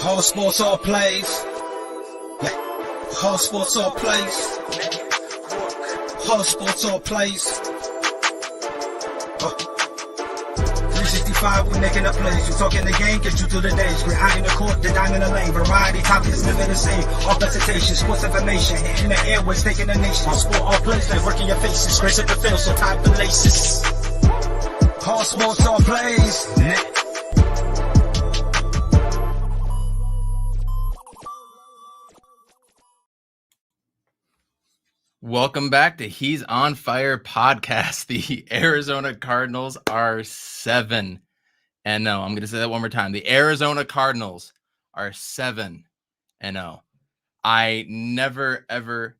All sports, all plays. All sports, all plays. All sports, all plays. 365, we're making up plays. You talking the game, get you through the days. We're high in the court, the dime in the lane. Variety topics, living the same. All presentation, sports information. In the airways, taking the nation. All sport, all plays, like working your faces. Grace at the field, so tie the laces. All sports, all plays. Welcome back to He's on Fire podcast. The Arizona Cardinals are 7-0. I'm going to say that one more time. The Arizona Cardinals are 7-0. I never, ever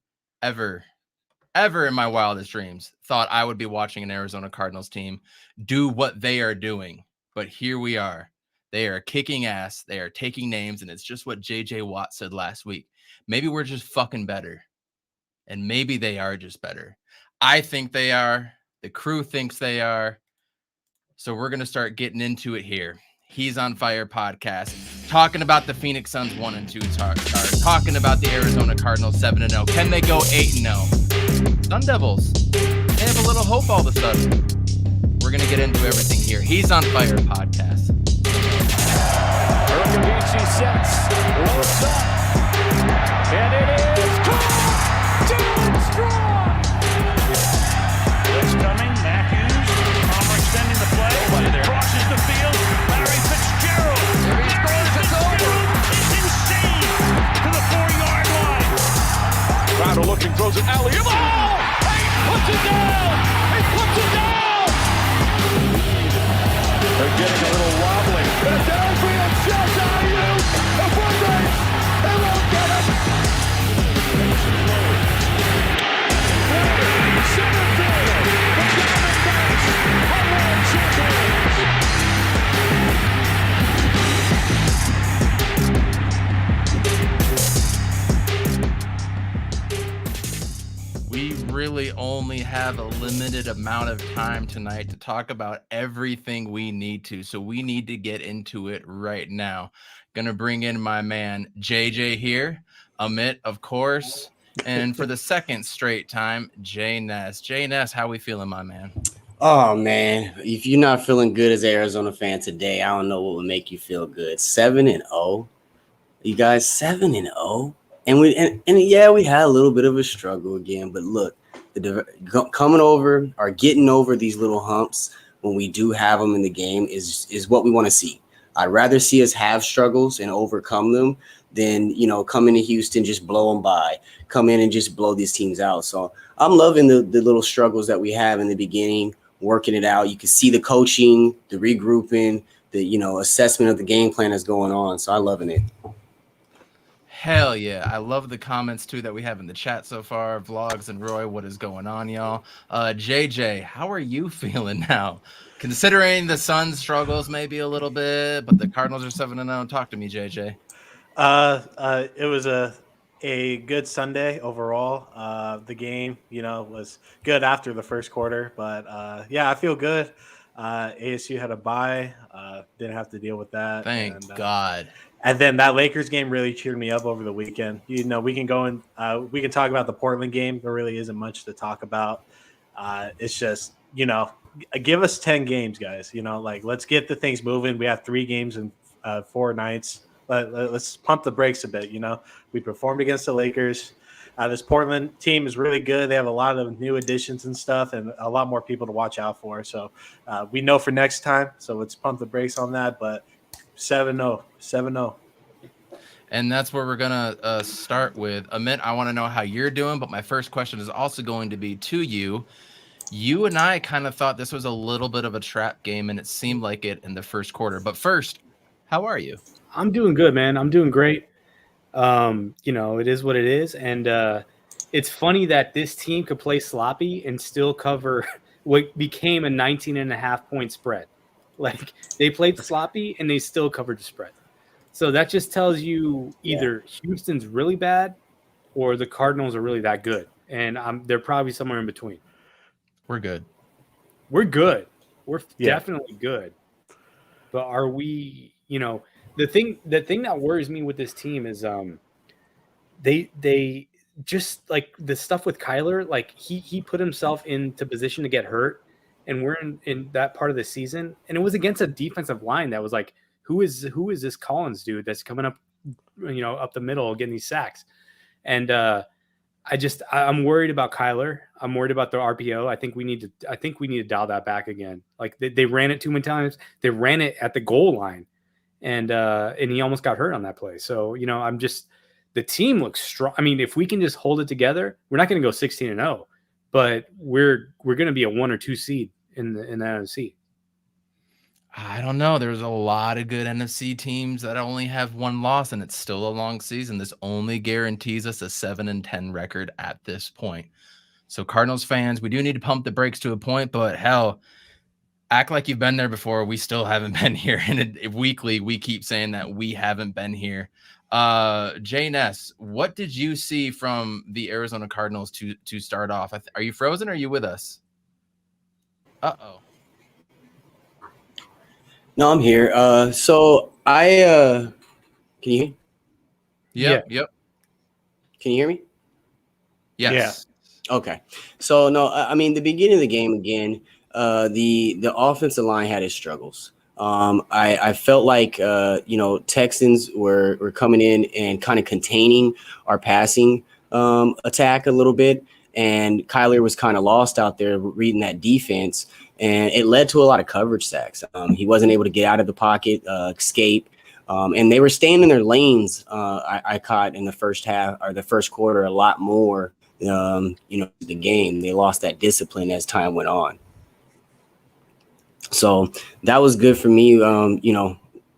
in my wildest dreams thought I would be watching an Arizona Cardinals team do what they are doing. But here we are. They are kicking ass. They are taking names. And it's just what J.J. Watt said last week. Maybe we're just fucking better. And maybe they are just better. I think they are. The crew thinks they are. So we're going to start getting into it here. He's on Fire podcast. Talking about the Phoenix Suns 1 and 2 stars. Talking about the Arizona Cardinals 7-0. Can they go 8-0? Sun Devils. They have a little hope all of a sudden. We're going to get into everything here. He's on Fire podcast. Urkavici sets. Looks up. And it is caught. Down strong. Blitz coming. Matthews. Palmer extending the play. Nobody there. Crosses the field. Larry Fitzgerald. Larry Fitzgerald is insane to the 4-yard line. Crowder looking, throws it alley. Oh! He puts it down. He puts it down. They're getting a little wobbly. And it's downfield. Shots ASU. A foot race. They won't get it. We really only have a limited amount of time tonight to talk about everything we need to. So we need to get into it right now. Gonna bring in my man JJ here, Amit, of course. And for the second straight time, Jay Nes. Jay Nes, how we feeling, my man? Oh, man. If you're not feeling good as an Arizona fan today, I don't know what would make you feel good. 7-0. You guys, 7-0. And yeah, we had a little bit of a struggle again. But look, coming over or getting over these little humps when we do have them in the game is what we want to see. I'd rather see us have struggles and overcome them than, come into Houston, just blow them by, come in and just blow these teams out. So I'm loving the little struggles that we have in the beginning, working it out. You can see the coaching, the regrouping, the, assessment of the game plan that's going on. So I'm loving it. Hell yeah. I love the comments too that we have in the chat so far. Vlogs and Roy, what is going on, y'all? JJ, how are you feeling now? Considering the Suns struggles maybe a little bit, but the Cardinals are 7-0. Talk to me, JJ. It was a good Sunday overall. The game, was good after the first quarter, but yeah, I feel good. ASU had a bye, didn't have to deal with that. Thank God. And then that Lakers game really cheered me up over the weekend. We can go and we can talk about the Portland game. There really isn't much to talk about. It's just, give us 10 games, guys. Let's get the things moving. We have 3 games in 4 nights. Let's pump the brakes a bit. We performed against the Lakers. This Portland team is really good. They have a lot of new additions and stuff and a lot more people to watch out for. So we know for next time. So let's pump the brakes on that. But 7-0. And that's where we're going to start with. Amit, I want to know how you're doing. But my first question is also going to be to you. You and I kind of thought this was a little bit of a trap game, and it seemed like it in the first quarter. But first, how are you? I'm doing good, man. I'm doing great. It is what it is. And it's funny that this team could play sloppy and still cover what became a 19.5-point spread. Like, they played sloppy and they still covered the spread. So that just tells you either Houston's really bad or the Cardinals are really that good. And they're probably somewhere in between. We're good. We're good. We're definitely good. but are we, the thing that worries me with this team is they just like the stuff with Kyler, like he put himself into position to get hurt, and we're in that part of the season, and it was against a defensive line that was like, who is this Collins dude that's coming up, up the middle getting these sacks, and I'm worried about Kyler. I'm worried about the RPO. I think we need to dial that back again. Like they ran it too many times. They ran it at the goal line, and he almost got hurt on that play. So the team looks strong. I mean, if we can just hold it together, we're not going to go 16-0, but we're going to be a 1 or 2 seed in the NFC. I don't know. There's a lot of good NFC teams that only have 1 loss, and it's still a long season. This only guarantees us a 7-10 record at this point. So Cardinals fans, we do need to pump the brakes to a point, but hell, act like you've been there before. We still haven't been here. And weekly, we keep saying that we haven't been here. Jay Nes, what did you see from the Arizona Cardinals to start off? Are you frozen or are you with us? Uh-oh. No, I'm here. So can you hear me? Yep. Can you hear me? Yes. Yeah. Okay. So no, I mean the beginning of the game again, the offensive line had its struggles. I felt like Texans were coming in and kind of containing our passing attack a little bit, and Kyler was kind of lost out there reading that defense, and it led to a lot of coverage sacks. He wasn't able to get out of the pocket, escape, and they were staying in their lanes. I caught in the first half or the first quarter a lot more. The game, they lost that discipline as time went on. So that was good for me,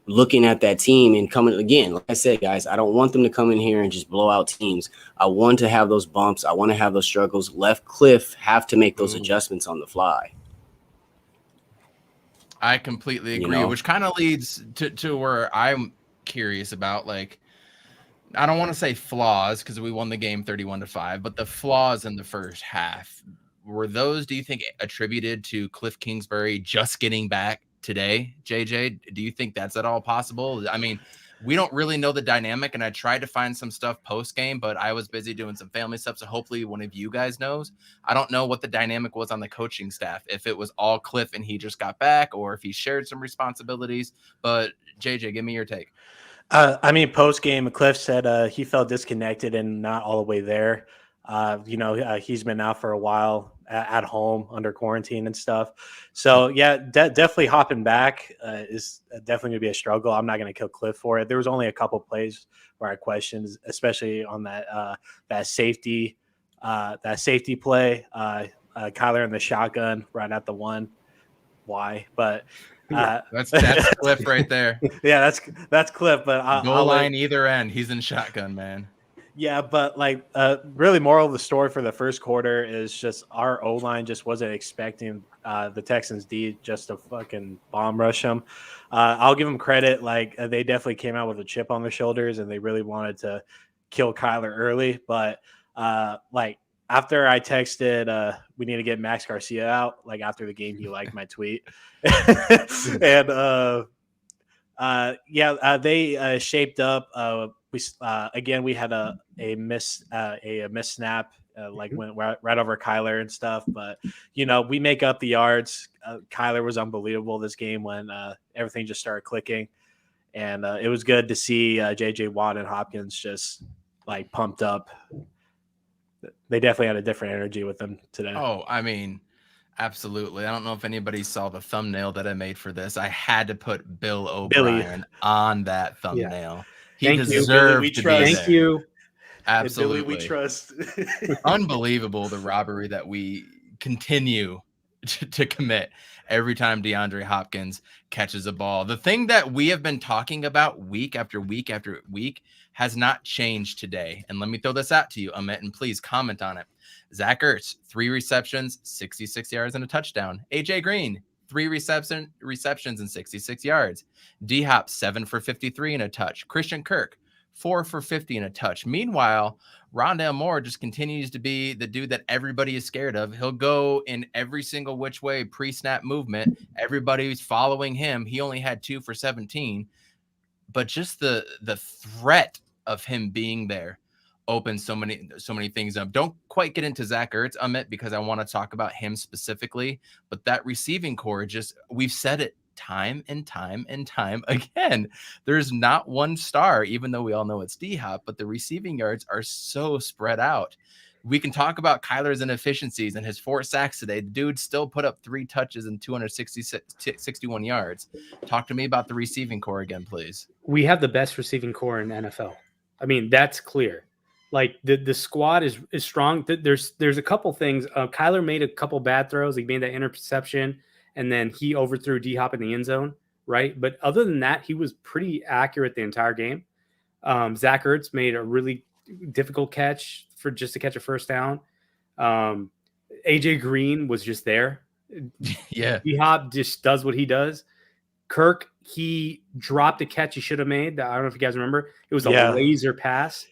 looking at that team and coming again. Like I said, guys, I don't want them to come in here and just blow out teams. I want to have those bumps. I want to have those struggles. Left Cliff have to make those adjustments on the fly. I completely agree, which kind of leads to where I'm curious about, like, I don't want to say flaws because we won the game 31-5, but the flaws in the first half. Were those, do you think, attributed to Cliff Kingsbury just getting back today, JJ? Do you think that's at all possible? I mean, we don't really know the dynamic, and I tried to find some stuff post-game, but I was busy doing some family stuff, so hopefully one of you guys knows. I don't know what the dynamic was on the coaching staff, if it was all Cliff and he just got back, or if he shared some responsibilities. But, JJ, give me your take. Post-game, Cliff said he felt disconnected and not all the way there. He's been out for a while at home under quarantine and stuff. So yeah, definitely hopping back is definitely gonna be a struggle. I'm not gonna kill Cliff for it. There was only a couple plays where I questioned, especially on that safety play. Kyler in the shotgun right at the 1. Why? But that's Cliff right there. Yeah, that's Cliff. But goal line either end. He's in shotgun, man. Yeah, but really moral of the story for the first quarter is just our O-line just wasn't expecting the Texans D just to fucking bomb rush them. I'll give them credit. They definitely came out with a chip on their shoulders and they really wanted to kill Kyler early. But after I texted, we need to get Max Garcia out. After the game, he liked my tweet. And they shaped up. We had a miss snap went right over Kyler and stuff, but we make up the yards. Kyler was unbelievable this game when everything just started clicking, and it was good to see JJ Watt and Hopkins just pumped up. They definitely had a different energy with them today. Oh, I mean, absolutely. I don't know if anybody saw the thumbnail that I made for this. I had to put Bill O'Brien on that thumbnail. Yeah. He deserved to be there. Thank you. Absolutely. Billy, we trust. Unbelievable, the robbery that we continue to commit every time DeAndre Hopkins catches a ball. The thing that we have been talking about week after week after week has not changed today. And let me throw this out to you, Amit, and please comment on it. Zac Ertz, 3 receptions, 66 yards and a touchdown. AJ Green, 3 receptions and 66 yards. D-Hop, 7 for 53 and a touch. Christian Kirk, 4 for 50 and a touch. Meanwhile, Rondale Moore just continues to be the dude that everybody is scared of. He'll go in every single which way pre-snap movement. Everybody's following him. He only had 2 for 17, but just the threat of him being there opens so many things up. Don't quite get into Zach Ertz, Amit, because I want to talk about him specifically, but that receiving core, just, we've said it time and time and time again. There's not one star, even though we all know it's D-Hop, but the receiving yards are so spread out. We can talk about Kyler's inefficiencies and his 4 sacks today. The dude still put up 3 touches and 261 yards. Talk to me about the receiving core again, please. We have the best receiving core in NFL. I mean, that's clear. Like the squad is strong. There's a couple things. Kyler made a couple bad throws. He made that interception, and then he overthrew D-Hop in the end zone, right? But other than that, he was pretty accurate the entire game. Zach Ertz made a really difficult catch to catch a first down. AJ Green was just there. Yeah. D-Hop just does what he does. Kirk, he dropped a catch he should have made. I don't know if you guys remember. It was a laser pass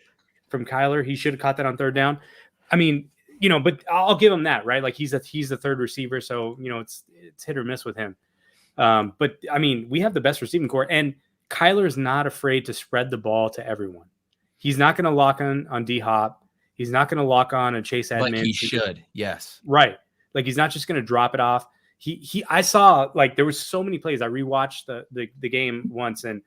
from Kyler. He should have caught that on third down. I mean, but I'll give him that, right? Like he's the third receiver, so it's hit or miss with him. But I mean, we have the best receiving core, and Kyler's not afraid to spread the ball to everyone. He's not going to lock on D-Hop. He's not going to lock on a Chase Edmonds. Like he should, yes. Right. Like he's not just going to drop it off. I saw, like, there was so many plays. I rewatched the game once, and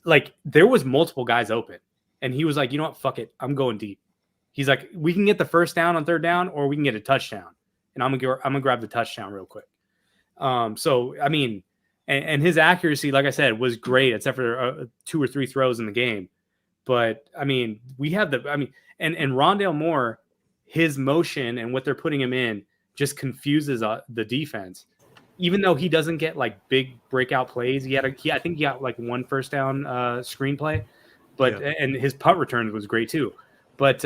like there was multiple guys open, and he was like, you know what, fuck it, I'm going deep. He's like, we can get the first down on third down, or we can get a touchdown, and I'm gonna grab the touchdown real quick. So I mean, and his accuracy, like I said, was great, except for 2 or 3 throws in the game. But I mean, and Rondale Moore, his motion and what they're putting him in just confuses the defense. Even though he doesn't get like big breakout plays, I think he got like 1 first down screenplay, but and his punt return was great too. But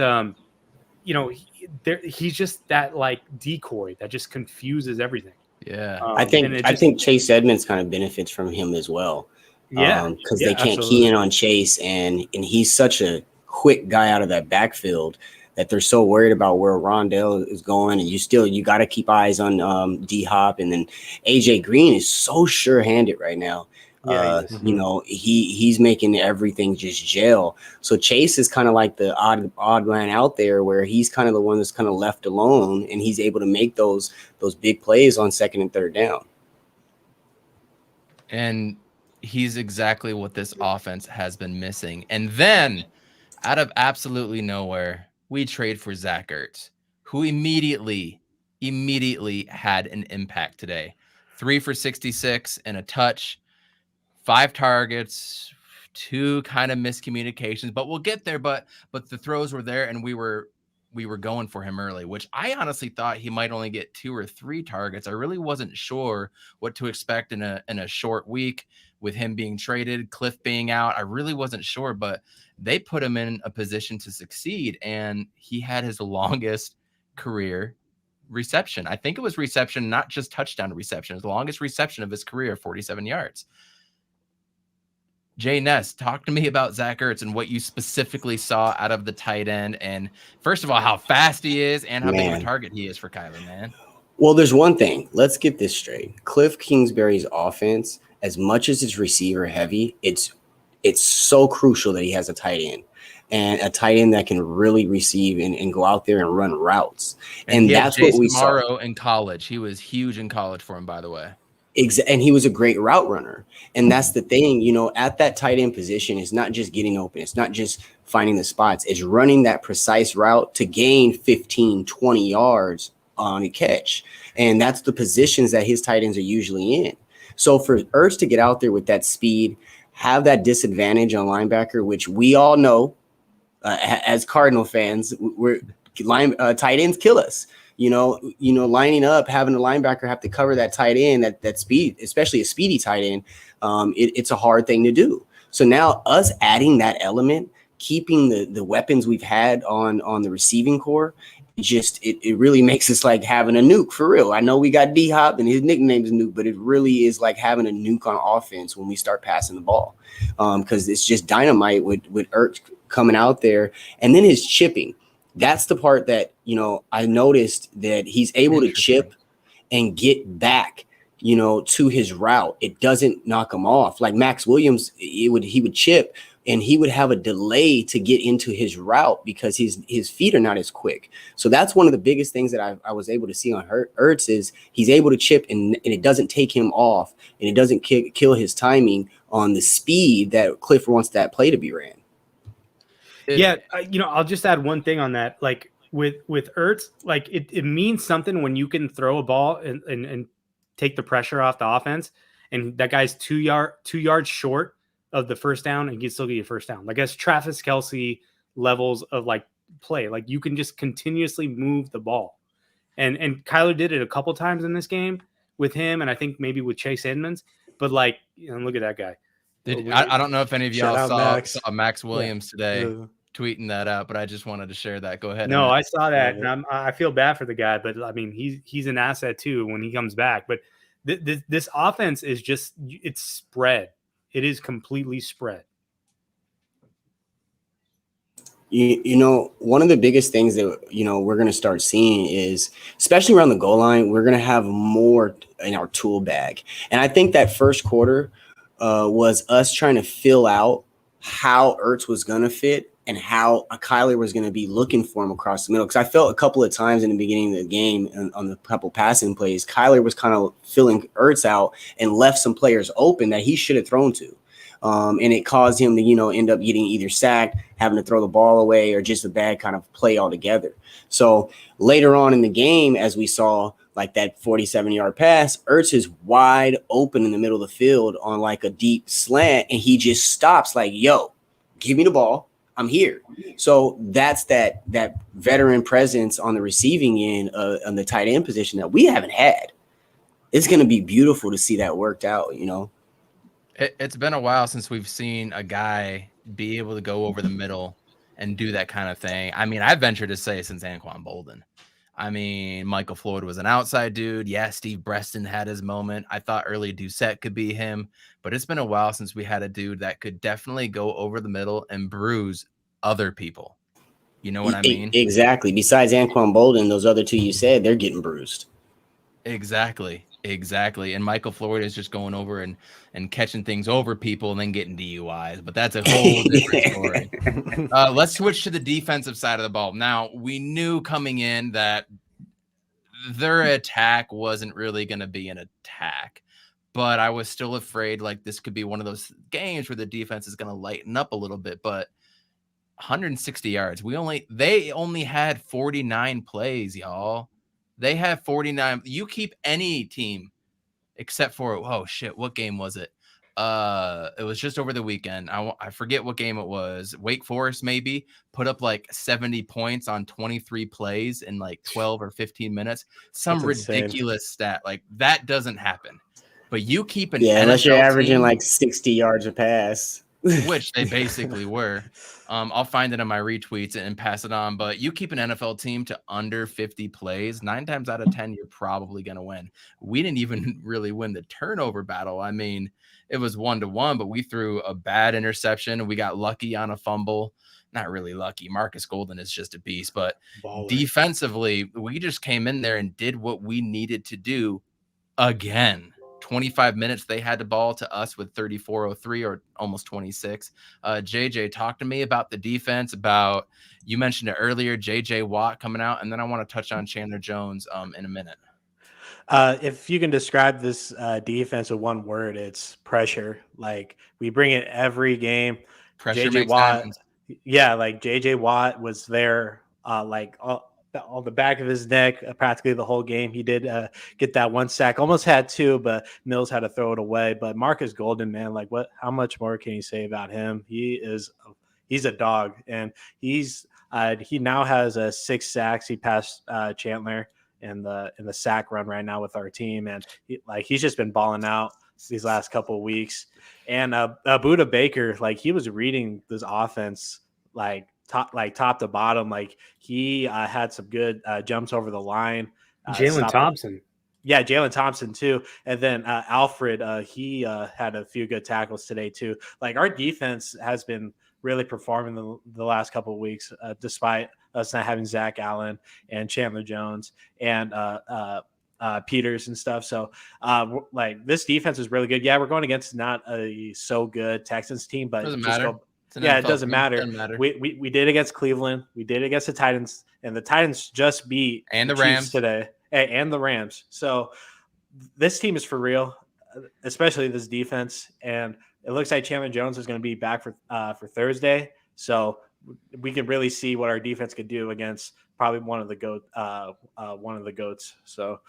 he's just that like decoy that just confuses everything. Yeah, I think Chase Edmonds kind of benefits from him as well. Yeah, because they can't key in on Chase, and he's such a quick guy out of that backfield that they're so worried about where Rondale is going, and you got to keep eyes on D-Hop, and then AJ Green is so sure-handed right now. He's making everything just gel. So Chase is kind of like the odd man out there, where he's kind of the one that's kind of left alone, and he's able to make those big plays on second and third down. And he's exactly what this offense has been missing. And then, out of absolutely nowhere, we trade for Zac Ertz, who immediately had an impact today. 3 for 66 and a touch, 5 targets, 2 kind of miscommunications, but we'll get there. But the throws were there, and we were going for him early, which I honestly thought he might only get 2 or 3 targets. I really wasn't sure what to expect in a short week with him being traded, Cliff being out. I really wasn't sure, but they put him in a position to succeed, and he had his longest career reception. I think it was reception, not just touchdown reception. It was the longest reception of his career, 47 yards. Jay Nes, talk to me about Zac Ertz and what you specifically saw out of the tight end. And first of all, how fast he is and how big of a target he is for Kyler, man. Well, there's one thing. Let's get this straight. Cliff Kingsbury's offense, as much as it's receiver heavy, it's so crucial that he has a tight end, and a tight end that can really receive and go out there and run routes. And that's what we saw in college. He was huge in college for him, by the way. And he was a great route runner. And that's the thing, at that tight end position, it's not just getting open. It's not just finding the spots. It's running that precise route to gain 15, 20 yards on a catch. And that's the positions that his tight ends are usually in. So for Ertz to get out there with that speed, have that disadvantage on linebacker, which we all know as Cardinal fans, tight ends kill us. Lining up, having a linebacker have to cover that tight end, that speed, especially a speedy tight end, it's a hard thing to do. So now us adding that element, keeping the weapons we've had on the receiving core, it really makes us like having a nuke for real. I know we got D-Hop and his nickname is Nuke, but it really is like having a nuke on offense when we start passing the ball. Because it's just dynamite with Ertz coming out there, and then his chipping. That's the part that, I noticed that he's able to chip and get back, to his route. It doesn't knock him off. Like Max Williams, he would chip and he would have a delay to get into his route because his feet are not as quick. So that's one of the biggest things that I was able to see on Ertz is he's able to chip and it doesn't take him off and it doesn't kill his timing on the speed that Cliff wants that play to be ran. I'll just add one thing on that. Like with Ertz, like it means something when you can throw a ball and take the pressure off the offense, and that guy's 2 yards short of the first down, and he can still get you first down. Like that's Travis Kelce levels of like play. Like you can just continuously move the ball, and Kyler did it a couple times in this game with him, and I think maybe with Chase Edmonds. But like, look at that guy. I don't know if any of y'all saw Max Williams today. Yeah. Tweeting that out, but I just wanted to share that. Go ahead. No, I saw that, and I feel bad for the guy, but I mean, he's an asset too when he comes back. But this offense is it's spread. It is completely spread. One of the biggest things that we're going to start seeing is, especially around the goal line, we're going to have more in our tool bag, and I think that first quarter was us trying to fill out how Ertz was going to fit and how Kyler was going to be looking for him across the middle. Because I felt a couple of times in the beginning of the game on the couple passing plays, Kyler was kind of filling Ertz out and left some players open that he should have thrown to. And it caused him to, end up getting either sacked, having to throw the ball away, or just a bad kind of play altogether. So later on in the game, as we saw, like that 47-yard pass, Ertz is wide open in the middle of the field on like a deep slant, and he just stops like, yo, give me the ball. I'm here. So that's that veteran presence on the receiving end on the tight end position that we haven't had. It's going to be beautiful to see that worked out, It's been a while since we've seen a guy be able to go over the middle and do that kind of thing. I mean, I venture to say since Anquan Bolden. I mean, Michael Floyd was an outside dude. Yeah, Steve Breston had his moment. I thought early Doucette could be him, but it's been a while since we had a dude that could definitely go over the middle and bruise other people. You know what I mean? Exactly. Besides Anquan Bolden, those other two you said, they're getting bruised. Exactly. And Michael Floyd is just going over and catching things over people and then getting DUIs, but that's a whole different story. Let's switch to the defensive side of the ball. Now, we knew coming in that their attack wasn't really going to be an attack, but I was still afraid like this could be one of those games where the defense is going to lighten up a little bit. But 160 yards, they only had 49 plays, y'all. They have 49. You keep any team except for, what game was it? It was just over the weekend. I forget what game it was. Wake Forest maybe put up like 70 points on 23 plays in like 12 or 15 minutes. Some ridiculous stat. Like that doesn't happen. But you keep an NFL unless you're averaging team, like 60 yards a pass. which they basically were. I'll find it in my retweets and pass it on. But you keep an NFL team to under 50 plays, 9 times out of 10, you're probably going to win. We didn't even really win the turnover battle. I mean, it was 1-1, but we threw a bad interception. We got lucky on a fumble. Not really lucky. Marcus Golden is just a beast. But defensively, we just came in there and did what we needed to do again. 25 minutes they had the ball to us with 34:03 or almost 26. JJ, talk to me about the defense, you mentioned it earlier, JJ Watt coming out, and then I want to touch on Chandler Jones in a minute. If you can describe this defense with one word, it's pressure. Like we bring it every game. Pressure JJ Watt, like JJ Watt was there on the back of his neck practically the whole game. He did get that one sack, almost had 2, but Mills had to throw it away. But Marcus Golden, man, how much more can you say about him? He's a dog, and he now has 6 sacks. He passed Chandler in the sack run right now with our team, and he's just been balling out these last couple of weeks. And Budda Baker, he was reading this offense top to bottom. Like he had some good jumps over the line. Jaylen Thompson. Yeah, Jaylen Thompson too. And then Alfred, he had a few good tackles today too. Like our defense has been really performing the last couple of weeks, despite us not having Zach Allen and Chandler Jones and Peters and stuff. So like this defense is really good. Yeah, we're going against not a so good Texans team, but Doesn't matter. It doesn't matter. Doesn't matter. We did against Cleveland. We did against the Titans, and the Titans just beat And the Chiefs Rams today, and the Rams. So this team is for real, especially this defense. And it looks like Chandler Jones is going to be back for Thursday. So we can really see what our defense could do against probably one of the goats. So.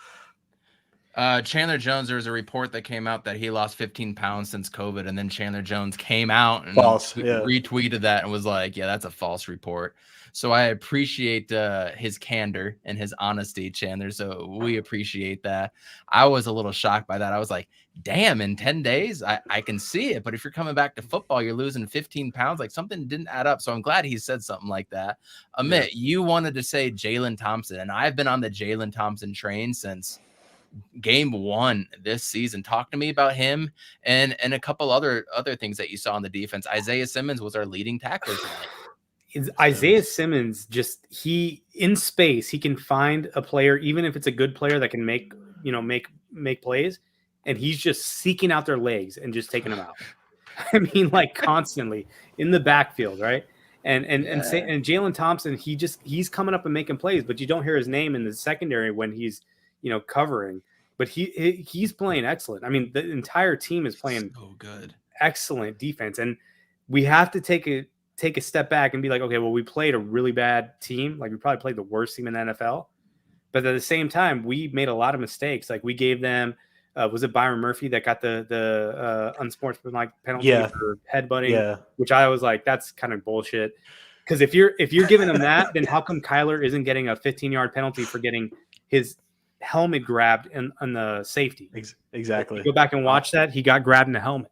Chandler Jones, there was a report that came out that he lost 15 pounds since COVID, and then Chandler Jones came out and retweeted that and was like, yeah, that's a false report. So I appreciate his candor and his honesty, Chandler. So we appreciate that. I was a little shocked by that. I was like, damn, in 10 days, I can see it. But if you're coming back to football, you're losing 15 pounds. Like something didn't add up. So I'm glad he said something like that. Amit, you wanted to say Jaylen Thompson, and I've been on the Jaylen Thompson train since game 1 this season. Talk to me about him and a couple other things that you saw on the defense. Isaiah Simmons was our leading tackler tonight. Isaiah Simmons, just in space, he can find a player, even if it's a good player that can make plays, and he's just seeking out their legs and just taking them out. I mean, like constantly in the backfield, right? And Jaylen Thompson, he's coming up and making plays, but you don't hear his name in the secondary when he's covering, but he's playing excellent. I mean, the entire team is playing so good, excellent defense, and we have to take a step back and be like, okay, well, we played a really bad team. Like we probably played the worst team in the NFL, but at the same time, we made a lot of mistakes. Like we gave them, was it Byron Murphy that got the unsportsmanlike penalty for headbutting? Which I was like, that's kind of bullshit. Because if you're giving them that, then how come Kyler isn't getting a 15-yard penalty for getting his helmet grabbed on the safety? Exactly. Go back and watch that. He got grabbed in the helmet.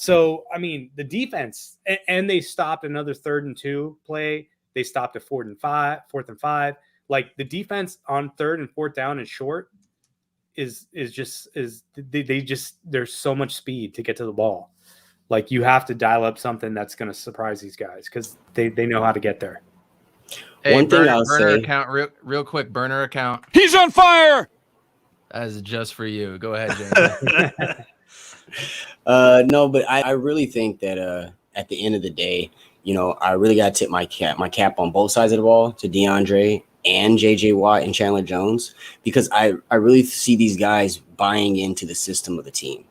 So, I mean, the defense, and they stopped another 3rd and 2 play. They stopped a 4th and 5. Like the defense on 3rd and 4th down and short there's so much speed to get to the ball. Like you have to dial up something that's going to surprise these guys because they know how to get there. Hey, One thing I'll burner say, account, real quick, burner account. He's on fire. That is just for you. Go ahead, James. no, but I really think that at the end of the day, I really got to tip my cap on both sides of the ball to DeAndre and JJ Watt and Chandler Jones, because I really see these guys buying into the system of the team.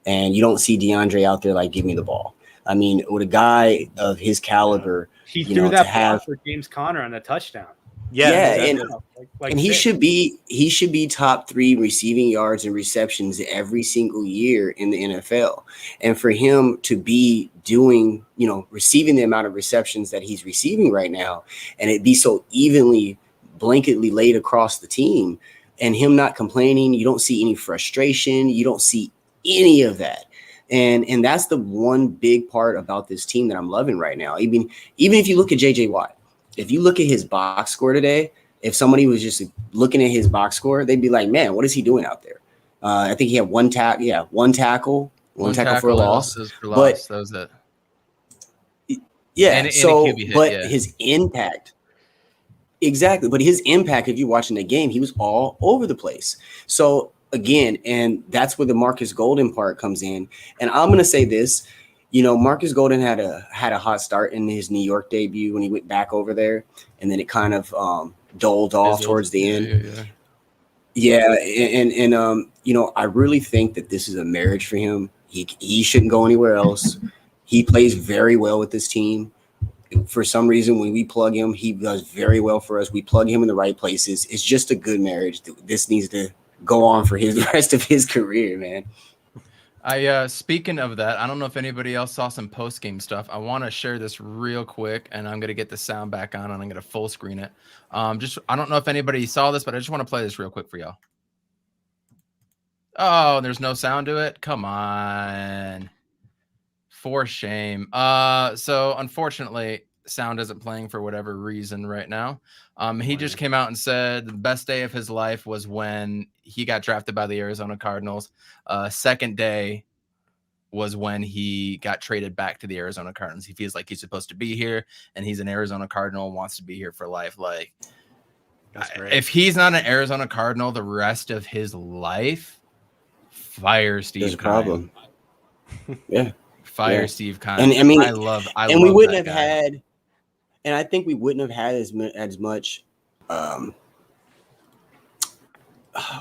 And you don't see DeAndre out there like, give me the ball. I mean, with a guy of his caliber, he threw that pass for James Conner on a touchdown. And he should be top 3 receiving yards and receptions every single year in the NFL. And for him to be doing, receiving the amount of receptions that he's receiving right now, and it be so evenly blanketly laid across the team, and him not complaining, you don't see any frustration, you don't see any of that. And that's the one big part about this team that I'm loving right now. Even if you look at JJ Watt, if you look at his box score today, if somebody was just looking at his box score, they'd be like, man, what is he doing out there? I think he had one tackle for a loss. But that was it. Yeah. His impact. Exactly. But his impact, if you're watching the game, he was all over the place. So again, and that's where the Marcus Golden part comes in. And I'm going to say this, Marcus Golden had a hot start in his New York debut when he went back over there, and then it kind of doled off towards the end. Yeah. And I really think that this is a marriage for him. He shouldn't go anywhere else. He plays very well with this team. For some reason, when we plug him, he does very well for us. We plug him in the right places. It's just a good marriage. This needs to go on for the rest of his career, man. Speaking of that, I don't know if anybody else saw some post-game stuff. I want to share this real quick, and I'm going to get the sound back on, and I'm going to full screen it. I don't know if anybody saw this, but I just want to play this real quick for y'all. Oh, there's no sound to it? Come on. For shame. So unfortunately, sound isn't playing for whatever reason right now. He just came out and said the best day of his life was when he got drafted by the Arizona Cardinals. Second day was when he got traded back to the Arizona Cardinals. He feels like he's supposed to be here, and he's an Arizona Cardinal and wants to be here for life. Like, That's great. if he's not an Arizona Cardinal the rest of his life, fire Steve There's a Keim. problem. Yeah. Fire Yeah. Steve Keim. And I mean, I love we wouldn't that have guy. had, and I think we wouldn't have had as much.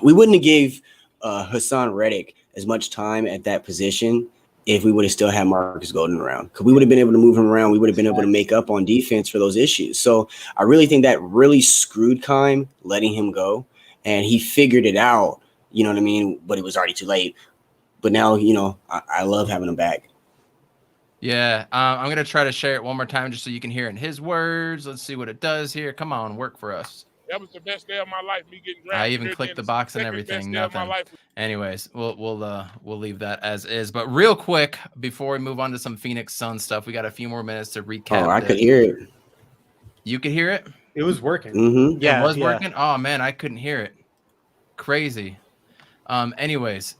We wouldn't have gave Hassan Reddick as much time at that position if we would have still had Marcus Golden around, because we would have been able to move him around. We would have been able to make up on defense for those issues. So I really think that really screwed Keim letting him go, and he figured it out. You know what I mean? But it was already too late. But now, you know, I love having him back. Yeah, I'm going to try to share it one more time just so you can hear it in his words. Let's see what it does here. Come on, work for us. That was the best day of my life. Me getting drafted. I even clicked the box and everything. Nothing. Life. Anyways, we'll leave that as is. But real quick, before we move on to some Phoenix Suns stuff, we got a few more minutes to recap. Oh, I could hear it. You could hear it? It was working. Mm-hmm. Yeah, It was working? Oh, man, I couldn't hear it. Crazy. Anyways,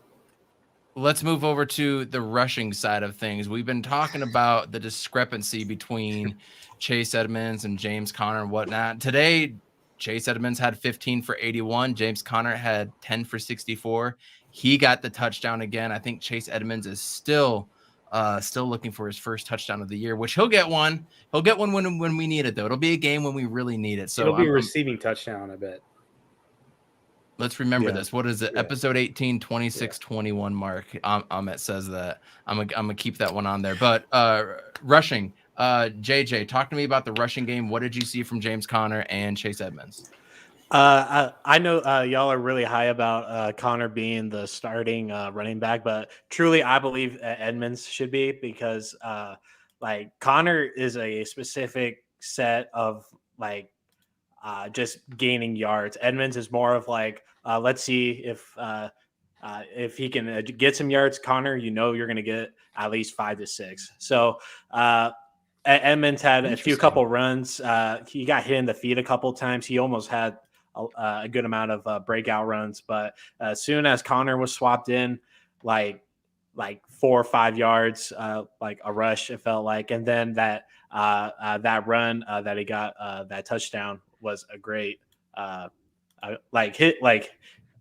let's move over to the rushing side of things. We've been talking about the discrepancy between Chase Edmonds and James Conner and whatnot. Today, Chase Edmonds had 15 for 81. James Conner had 10 for 64. He got the touchdown again. I think Chase Edmonds is still looking for his first touchdown of the year, which he'll get one. He'll get one when we need it, though. It'll be a game when we really need it. So It'll be a receiving touchdown, I bet. Let's remember Yeah. this. What is it? Yeah. Episode 18, 26-21 mark. Amit says that. I'm gonna keep that one on there. But rushing. JJ, talk to me about the rushing game. What did you see from James Conner and Chase Edmonds? I know y'all are really high about Connor being the starting running back, but truly I believe Edmonds should be, because like Connor is a specific set of like just gaining yards. Edmonds is more of like let's see if he can get some yards. Connor, you know you're going to get at least 5 to 6. So Edmonds had a couple runs. He got hit in the feet a couple times. He almost had a good amount of breakout runs, but as soon as Connor was swapped in, like 4 or 5 yards, like a rush, it felt like, and then that run that he got that touchdown was a great like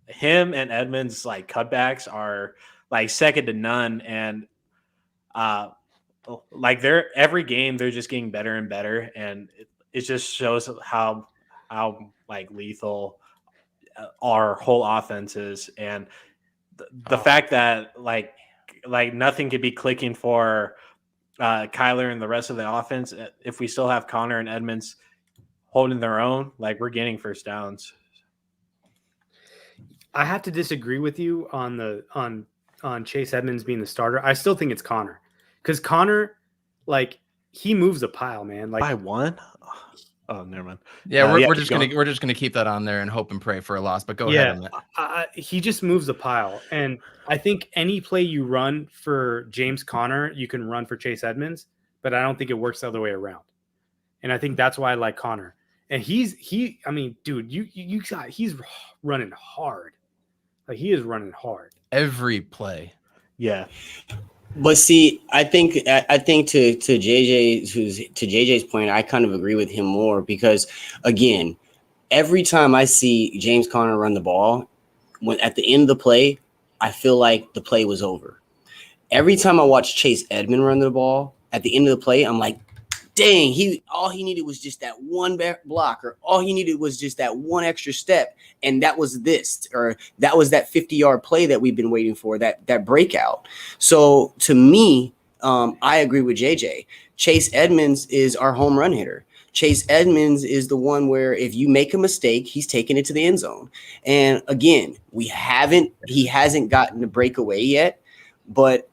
him and Edmonds like cutbacks are like second to none, and like they're every game they're just getting better and better, and it just shows how like lethal our whole offense is, and the fact that like nothing could be clicking for Kyler and the rest of the offense if we still have Connor and Edmonds holding their own. Like, we're getting first downs. I have to disagree with you on Chase Edmonds being the starter. I still think it's Connor, because Connor, like, he moves a pile, man. Like, By one? Oh, never mind. Yeah, we're just gonna keep that on there and hope and pray for a loss. But go ahead. He just moves the pile, and I think any play you run for James Conner, you can run for Chase Edmonds, but I don't think it works the other way around. And I think that's why I like Connor. And I mean, dude, he's running hard. Like, he is running hard Every play. Yeah. But see, I think to JJ's point, I kind of agree with him more, because again, every time I see James Conner run the ball, when at the end of the play, I feel like the play was over. Every time I watch Chase Edmonds run the ball, at the end of the play, I'm like, dang, all he needed was just that one block, or all he needed was just that one extra step, and that was this, or that was that 50-yard play that we've been waiting for, that breakout. So to me, I agree with JJ. Chase Edmonds is our home run hitter. Chase Edmonds is the one where if you make a mistake, he's taking it to the end zone. And again, he hasn't gotten the breakaway yet, but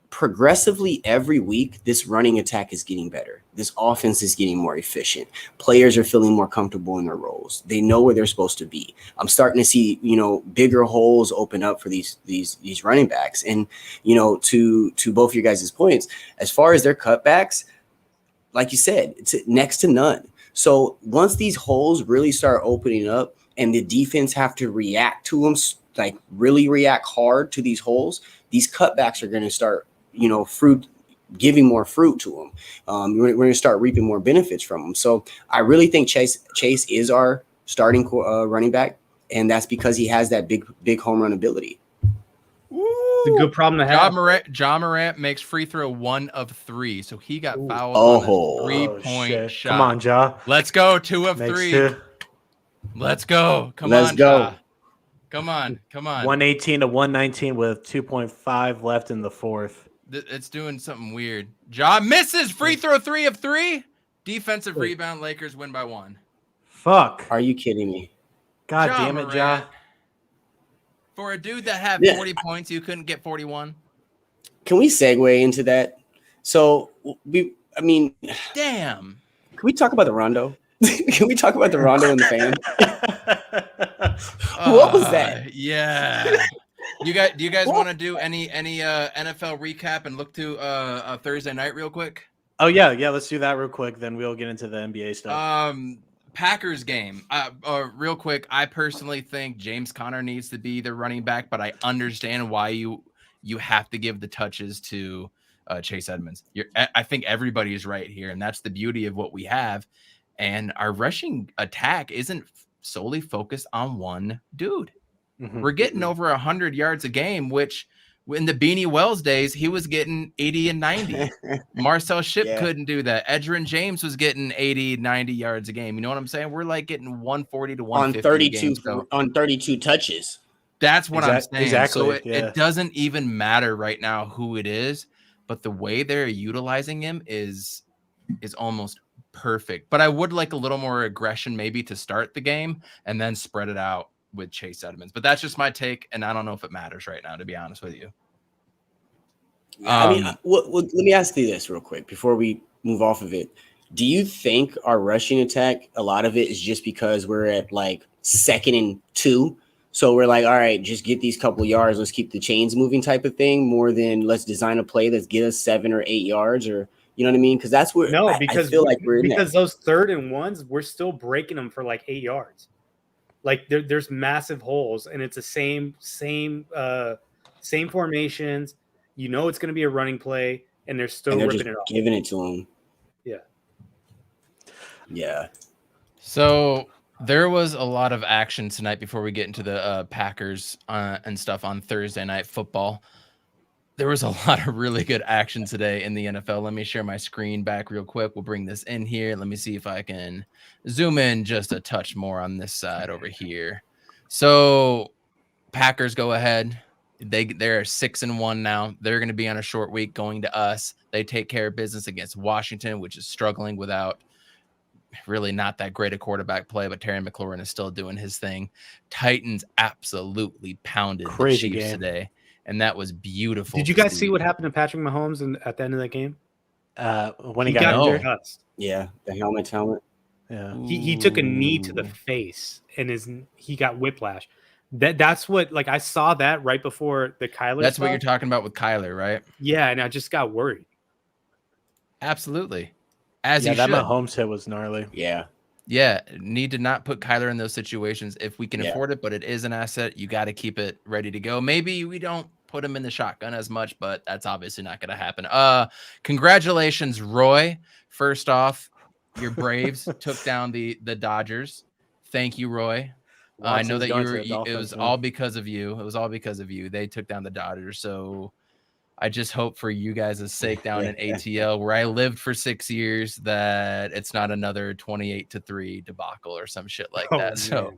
progressively every week, this running attack is getting better. This offense is getting more efficient. Players are feeling more comfortable in their roles. They know where they're supposed to be. I'm starting to see, bigger holes open up for these running backs. And, to both your guys' points, as far as their cutbacks, like you said, it's next to none. So once these holes really start opening up and the defense have to react to them, like really react hard to these holes, these cutbacks are going to start, giving more fruit to them. We're going to start reaping more benefits from them. So I really think Chase is our starting running back, and that's because he has that big home run ability. It's a good problem to have. John Morant makes free throw 1 of 3, so he got fouled Oh. on a 3-point shot. Come on, Ja. Let's go, 2 of 3. Let's go. Let's go. Ja. Come on. 118 to 119 with 2.5 left in the fourth. It's doing something weird. Ja misses free throw 3 of 3. Defensive rebound. Lakers win by 1. Fuck. Are you kidding me? God Ja damn it, Morant. Ja. For a dude that had 40 points, you couldn't get 41. Can we segue into that? So damn. Can we talk about the Rondo? Can we talk about the Rondo and the fan? What was that? Yeah. Do you guys want to do any NFL recap and look to Thursday night real quick? Oh yeah, let's do that real quick. Then we'll get into the NBA stuff. Packers game. Real quick, I personally think James Conner needs to be the running back, but I understand why you have to give the touches to Chase Edmonds. I think everybody is right here, and that's the beauty of what we have. And our rushing attack isn't solely focused on one dude. Mm-hmm. We're getting over 100 yards a game, which in the Beanie Wells days, he was getting 80 and 90. Marcel Shipp couldn't do that. Edgerrin James was getting 80, 90 yards a game. You know what I'm saying? We're like getting 140 to 150 on 32 touches. That's what I'm saying. Exactly. So it doesn't even matter right now who it is, but the way they're utilizing him is almost perfect. But I would like a little more aggression maybe to start the game and then spread it out with Chase Edmonds. But that's just my take, and I don't know if it matters right now, to be honest with you. Let me ask you this real quick before we move off of it. Do you think our rushing attack, a lot of it is just because we're at like 2nd and 2? So we're like, all right, just get these couple yards. Let's keep the chains moving type of thing more than let's design a play that's get us 7 or 8 yards, or you know what I mean? Because that's where I feel like we're in because those 3rd and 1s, we're still breaking them for like 8 yards. Like there's massive holes, and it's the same formations. You know it's going to be a running play, and they're ripping it off, giving it to them. Yeah. So there was a lot of action tonight before we get into the Packers and stuff on Thursday Night Football. There was a lot of really good action today in the NFL. Let me share my screen back real quick. We'll bring this in here. Let me see if I can zoom in just a touch more on this side over here. So Packers go ahead. They're 6-1 now. They're going to be on a short week going to us. They take care of business against Washington, which is struggling without really not that great a quarterback play, but Terry McLaurin is still doing his thing. Titans absolutely pounded the Chiefs today. And that was beautiful. Did you guys see what happened to Patrick Mahomes at the end of that game? When he got injured? Yeah, the helmet. Yeah, he took a knee to the face, and he got whiplash. That's what, like, I saw that right before the Kyler. That's what you're talking about with Kyler, right? Yeah, and I just got worried. Absolutely. That Mahomes hit was gnarly. Yeah, need to not put Kyler in those situations if we can afford it, but it is an asset. You got to keep it ready to go. Maybe we don't put him in the shotgun as much, but that's obviously not going to happen. Congratulations, Roy. First off, your Braves took down the Dodgers. Thank you, Roy. I know that it was all because of you. It was all because of you. They took down the Dodgers. So I just hope for you guys' sake down in ATL, where I lived for 6 years, that it's not another 28-3 debacle or some shit like that. So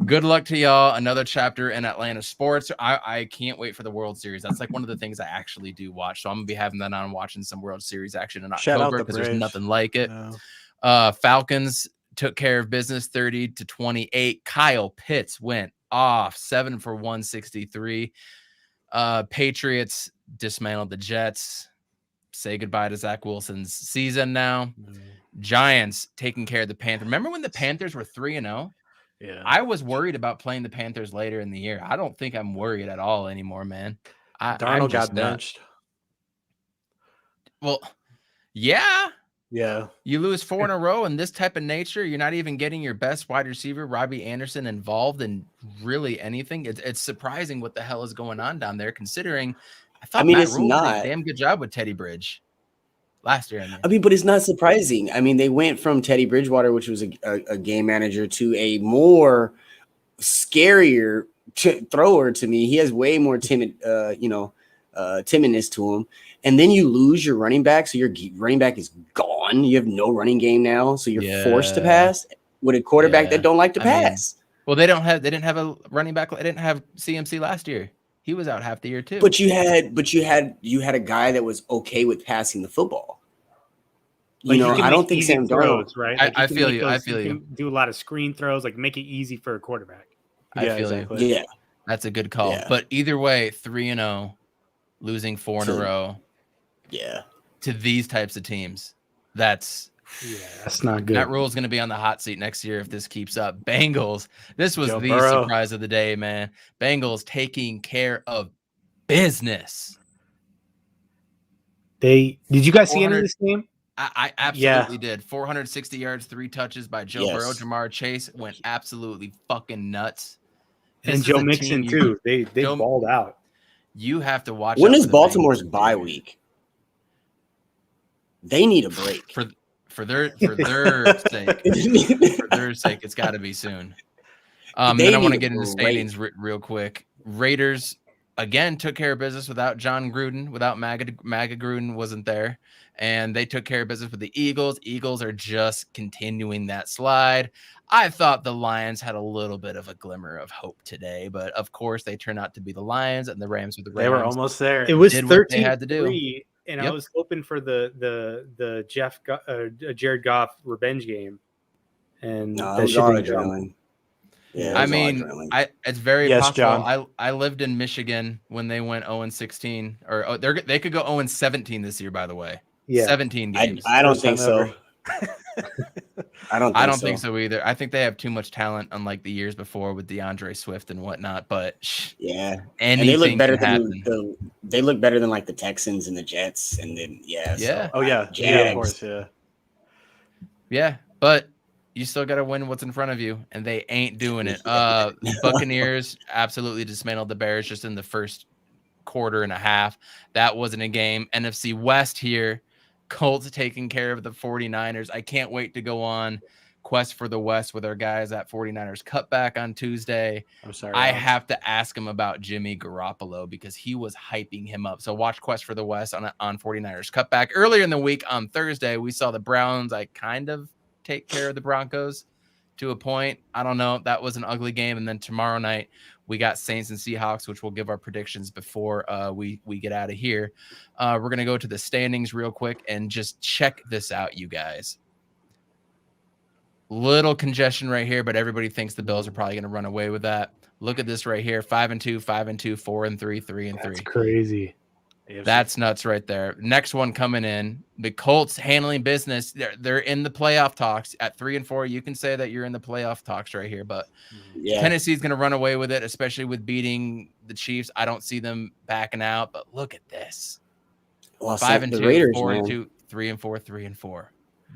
good luck to y'all. Another chapter in Atlanta sports. I can't wait for the World Series. That's like one of the things I actually do watch. So I'm gonna be having that on, watching some World Series action in October because there's nothing like it. No. Falcons took care of business 30-28. Kyle Pitts went off 7 for 163. Patriots dismantled the Jets. Say goodbye to Zach Wilson's season now. Giants taking care of the Panthers. Remember when the Panthers were 3-0? Yeah. I was worried about playing the Panthers later in the year. I don't think I'm worried at all anymore, man. Darnold got benched. Well, yeah. Yeah. You lose 4 in a row in this type of nature. You're not even getting your best wide receiver, Robbie Anderson, involved in really anything. It's surprising what the hell is going on down there, considering I thought Matt it's Rule did not. a damn good job with Teddy Bridge last year. But it's not surprising. I mean, they went from Teddy Bridgewater, which was a game manager, to a more scarier thrower to me. He has way more timidness to him. And then you lose your running back, so your running back is gone. You have no running game now, so you're forced to pass with a quarterback that don't like to pass. Well, they didn't have a running back. They didn't have CMC last year. He was out half the year too. But you had a guy that was okay with passing the football. Like I don't think Sam throws, Darnold. right? Like I feel you. I feel you. Do a lot of screen throws, like make it easy for a quarterback. I feel you. Yeah, that's a good call. Yeah. But either way, 3-0, losing 4 in a row. Yeah. To these types of teams, that's not good. Matt Rule is going to be on the hot seat next year if this keeps up. Bengals. This was Joe the Burrow. surprise of the day, man. Bengals taking care of business. Did you guys see any of this game? I absolutely did. 460 yards, 3 touches by Joe Burrow. Jamar Chase went absolutely fucking nuts. And Joe Mixon too. They balled out. You have to watch. When is Baltimore's bye week? They need a break for their sake. For their sake, it's got to be soon. Then I want to get into standings real quick. Raiders again took care of business without John Gruden, without MAGA Gruden wasn't there, and they took care of business with the Eagles. Eagles are just continuing that slide. I thought the Lions had a little bit of a glimmer of hope today, but of course they turned out to be the Lions, and the Rams were the Rams. They were almost there. It was 13-3, and I was hoping for the Jared Goff revenge game, and that should be adrenaline. Yeah, I mean, it's very possible. John. I lived in Michigan when they went 0-16, or they could go 0-17 this year. By the way, 17 games. I don't think so. I don't think so either. I think they have too much talent, unlike the years before with DeAndre Swift and whatnot. But and they look better than like the Texans and the Jets, and then of course, but you still got to win what's in front of you, and they ain't doing it. Buccaneers absolutely dismantled the Bears just in the first quarter and a half. That wasn't a game. NFC West here. Colts taking care of the 49ers. I can't wait to go on Quest for the West with our guys at 49ers Cutback on Tuesday. I'm sorry. I have to ask him about Jimmy Garoppolo because he was hyping him up. So watch Quest for the West on 49ers Cutback. Earlier in the week on Thursday, we saw the Browns kind of take care of the Broncos to a point. I don't know. That was an ugly game. And then tomorrow night, we got Saints and Seahawks, which we'll give our predictions before we get out of here. We're going to go to the standings real quick and just check this out, you guys. Little congestion right here, but everybody thinks the Bills are probably going to run away with that. Look at this right here. 5-2, 5-2, 4-3, 3-3. That's crazy. That's nuts right there. Next one coming in. The Colts handling business. They're in the playoff talks at 3-4. You can say that you're in the playoff talks right here, but Tennessee's going to run away with it, especially with beating the Chiefs. I don't see them backing out, but look at this. 5-2, 4-2, 3-4, 3-4.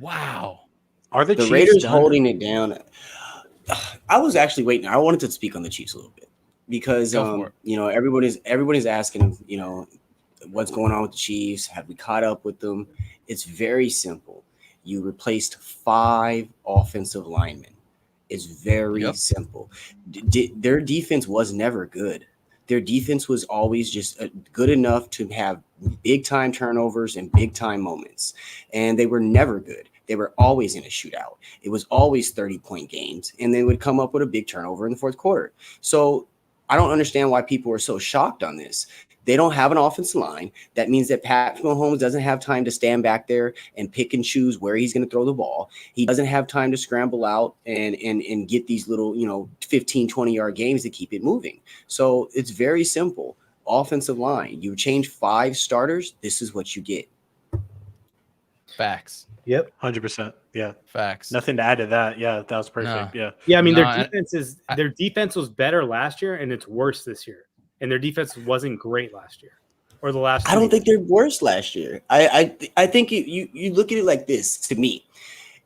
Wow. Are the Chiefs Raiders done? holding it down? I was actually waiting. I wanted to speak on the Chiefs a little bit because everybody's asking what's going on with the Chiefs. Have we caught up with them? It's very simple. You replaced 5 offensive linemen. It's very simple. Their defense was never good. Their defense was always just good enough to have big time turnovers and big time moments. And they were never good. They were always in a shootout. It was always 30-point games, and they would come up with a big turnover in the fourth quarter. So I don't understand why people are so shocked on this. They don't have an offensive line. That means that Patrick Mahomes doesn't have time to stand back there and pick and choose where he's going to throw the ball. He doesn't have time to scramble out and get these little, 15, 20-yard games to keep it moving. So it's very simple. Offensive line. You change 5 starters, this is what you get. Facts. Yep. 100%. Yeah. Facts. Nothing to add to that. Yeah, that was perfect. No. Yeah. I mean, their defense was better last year, and it's worse this year. And their defense wasn't great last year. or the last? I don't think they're worse last year. I think you look at it like this. To me,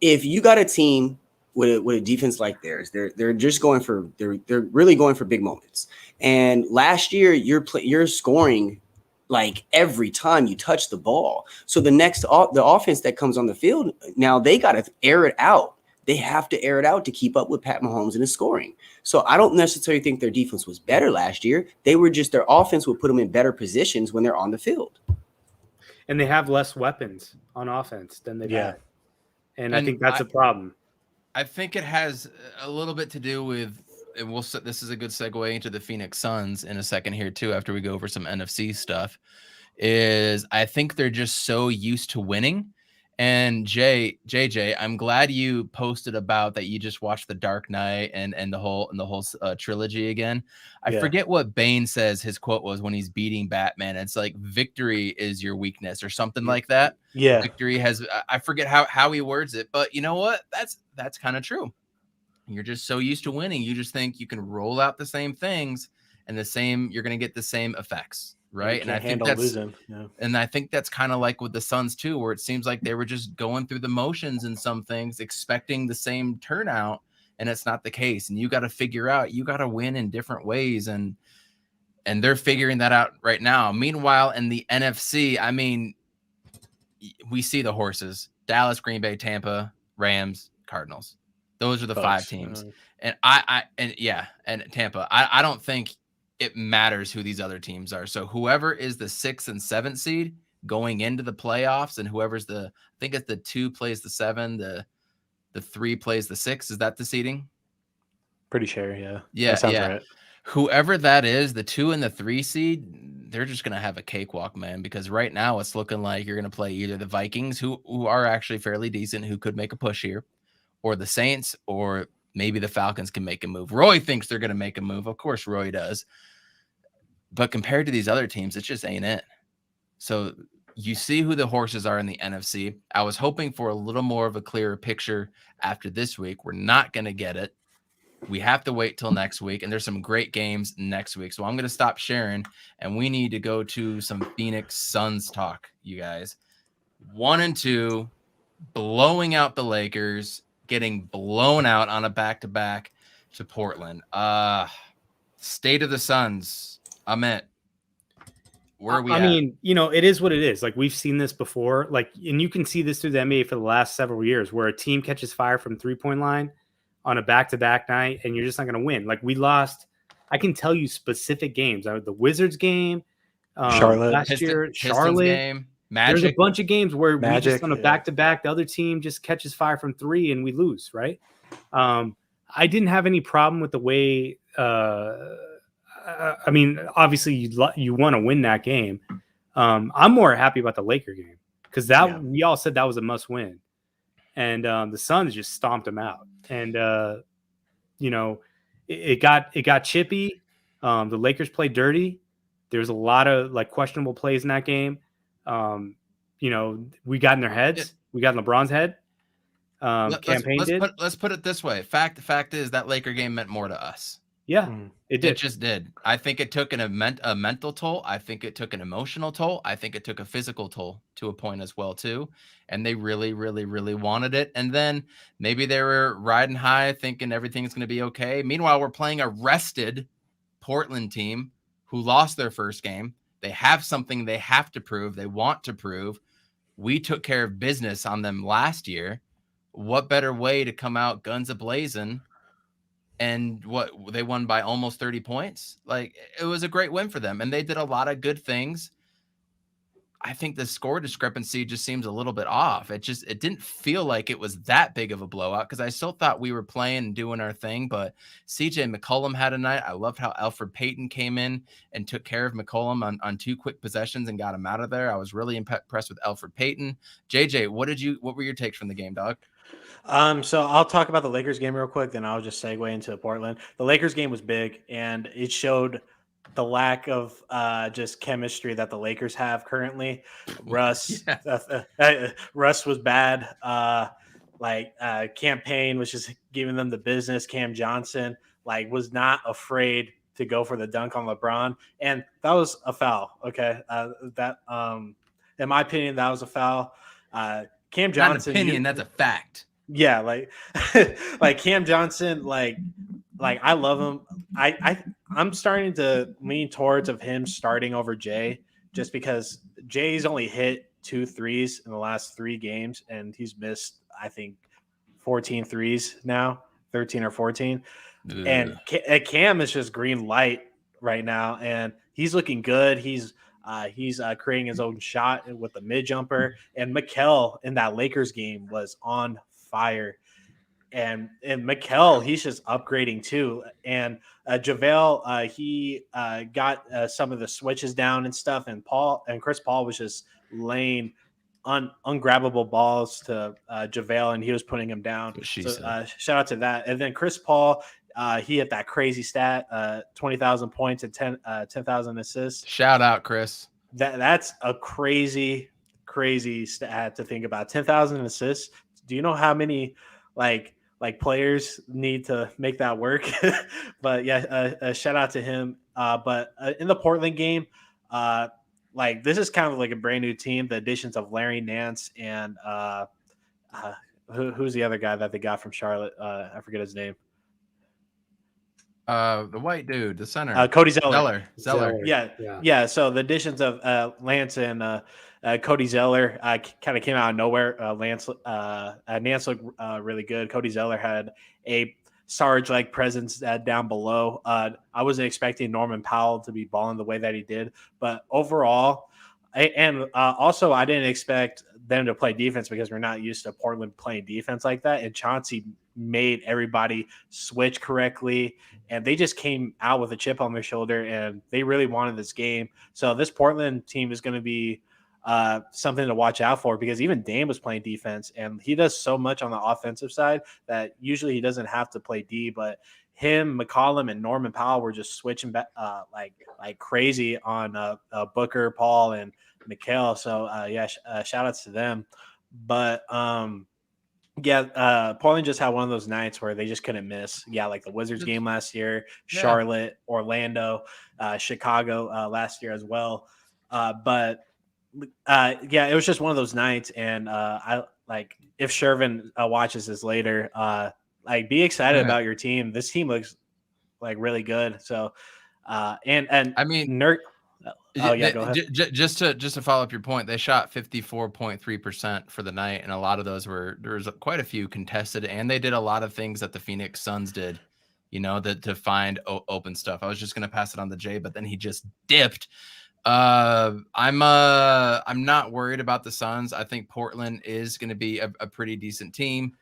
if you got a team with a defense like theirs, they're just going for they're really going for big moments. And last year, you're scoring like every time you touch the ball. So the offense that comes on the field now, they got to air it out. They have to air it out to keep up with Pat Mahomes and his scoring. So I don't necessarily think their defense was better last year. They were just, their offense would put them in better positions when they're on the field. And they have less weapons on offense than they've had. And I think that's a problem. I think it has a little bit to do with, and this is a good segue into the Phoenix Suns in a second here too, after we go over some NFC stuff, is I think they're just so used to winning. And JJ, I'm glad you posted about that. You just watched The Dark Knight and the whole trilogy again. I forget what Bane says his quote was when he's beating Batman. It's like, victory is your weakness or something like that. Yeah. Victory has, I forget how he words it, but you know what? That's kind of true. You're just so used to winning. You just think you can roll out the same things and you're going to get the same effects. Right. And I think I think that's kind of like with the Suns too, where it seems like they were just going through the motions in some things, expecting the same turnout, and it's not the case. And you got to figure out, you got to win in different ways. And they're figuring that out right now. Meanwhile, in the NFC, I mean, we see the horses: Dallas, Green Bay, Tampa, Rams, Cardinals. Those are the 5 teams. And and Tampa. I don't think it matters who these other teams are. So whoever is the 6th and 7th seed going into the playoffs, and whoever's I think it's the 2 plays the 7, the 3 plays the 6. Is that the seeding? Pretty sure. Yeah. Yeah. That sounds right. Whoever that is, the 2 and the 3 seed, they're just going to have a cakewalk, man, because right now it's looking like you're going to play either the Vikings, who are actually fairly decent, who could make a push here, or the Saints, or maybe the Falcons can make a move. Roy thinks they're going to make a move. Of course, Roy does. But compared to these other teams, it just ain't it. So you see who the horses are in the NFC. I was hoping for a little more of a clearer picture after this week. We're not going to get it. We have to wait till next week. And there's some great games next week. So I'm going to stop sharing, and we need to go to some Phoenix Suns talk, you guys. 1-2, blowing out the Lakers, getting blown out on a back-to-back to Portland. State of the Suns. Amit, where are we at? I mean, it is what it is. Like, we've seen this before. Like, and you can see this through the NBA for the last several years, where a team catches fire from 3-point line on a back-to-back night, and you're just not going to win. Like, we lost. I can tell you specific games. The Wizards game, Charlotte last year, Pistons Charlotte game. Magic. There's a bunch of games where we just on a yeah. back-to-back, the other team just catches fire from 3 and we lose, right? I didn't have any problem with the way I mean, obviously you want to win that game. I'm more happy about the Laker game because we all said that was a must-win. And the Suns just stomped them out. And it got chippy. The Lakers played dirty. There's a lot of like questionable plays in that game. We got in their heads. We got in LeBron's head. Let's put it this way. The fact is that Laker game meant more to us. Yeah, it did. It just did. I think it took a mental toll. I think it took an emotional toll. I think it took a physical toll to a point as well too. And they really, really, really wanted it. And then maybe they were riding high, thinking everything's going to be okay. Meanwhile, we're playing a rested Portland team who lost their first game. They have something they have to prove. They want to prove. We took care of business on them last year. What better way to come out guns a-blazing? And they won by almost 30 points. Like, it was a great win for them. And they did a lot of good things. I think the score discrepancy just seems a little bit off. It didn't feel like it was that big of a blowout because I still thought we were playing and doing our thing. But CJ McCollum had a night. I loved how Elfrid Payton came in and took care of McCollum on 2 quick possessions and got him out of there. I was really impressed with Elfrid Payton. JJ, what were your takes from the game, dog? So I'll talk about the Lakers game real quick, then I'll just segue into Portland. The Lakers game was big, and it showed the lack of just chemistry that the Lakers have currently. Russ was bad. Campaign was just giving them the business. Cam Johnson was not afraid to go for the dunk on LeBron, and that was a foul. Okay, in my opinion, that was a foul. Cam Johnson, not an opinion, that's a fact. Yeah, like like Cam Johnson, like I love him. I'm starting to lean towards of him starting over Jay, just because Jay's only hit 2 threes in the last 3 games, and he's missed, I think, 14 threes now, 13 or 14. Ugh. And Cam is just green light right now, and he's looking good. He's creating his own shot with the mid jumper. And Mikal in that Lakers game was on fire. And Mikal, he's just upgrading too. And JaVale, he got some of the switches down and stuff. And Chris Paul was just laying ungrabbable balls to JaVale, and he was putting him down. So shout out to that. And then Chris Paul, he hit that crazy stat, 20,000 points and 10,000 assists. Shout out, Chris. That's a crazy stat to think about. 10,000 assists. Do you know how many like players need to make that work? But yeah, shout out to him. But in the Portland game, like this is kind of like a brand new team. The additions of Larry Nance and who's the other guy that they got from Charlotte? I forget his name. The white dude, the center. Cody Zeller. Zeller. Yeah. So the additions of Lance and Cody Zeller kind of came out of nowhere. Nance looked really good. Cody Zeller had a Sarge-like presence down below. I wasn't expecting Norman Powell to be balling the way that he did, but overall, also I didn't expect them to play defense because we're not used to Portland playing defense like that. And Chauncey made everybody switch correctly, and they just came out with a chip on their shoulder, and they really wanted this game. So this Portland team is going to be something to watch out for, because even Dame was playing defense, and he does so much on the offensive side that usually he doesn't have to play D, but him, McCollum, and Norman Powell were just switching back like crazy on Booker, Paul, and Mikal. So shout outs to them. But Portland just had one of those nights where they just couldn't miss. Yeah, like the Wizards game last year, Charlotte, Orlando, Chicago last year as well. But it was just one of those nights, and I like if Shervin watches this later, like be excited about your team. This team looks like really good. So, and I mean, go ahead. Just to follow up your point, they shot 54.3% for the night, and a lot of those there was quite a few contested, and they did a lot of things that the Phoenix Suns did, to find open stuff. I was just gonna pass it on to Jay, but then he just dipped. I'm not worried about the Suns. I think Portland is going to be a pretty decent team.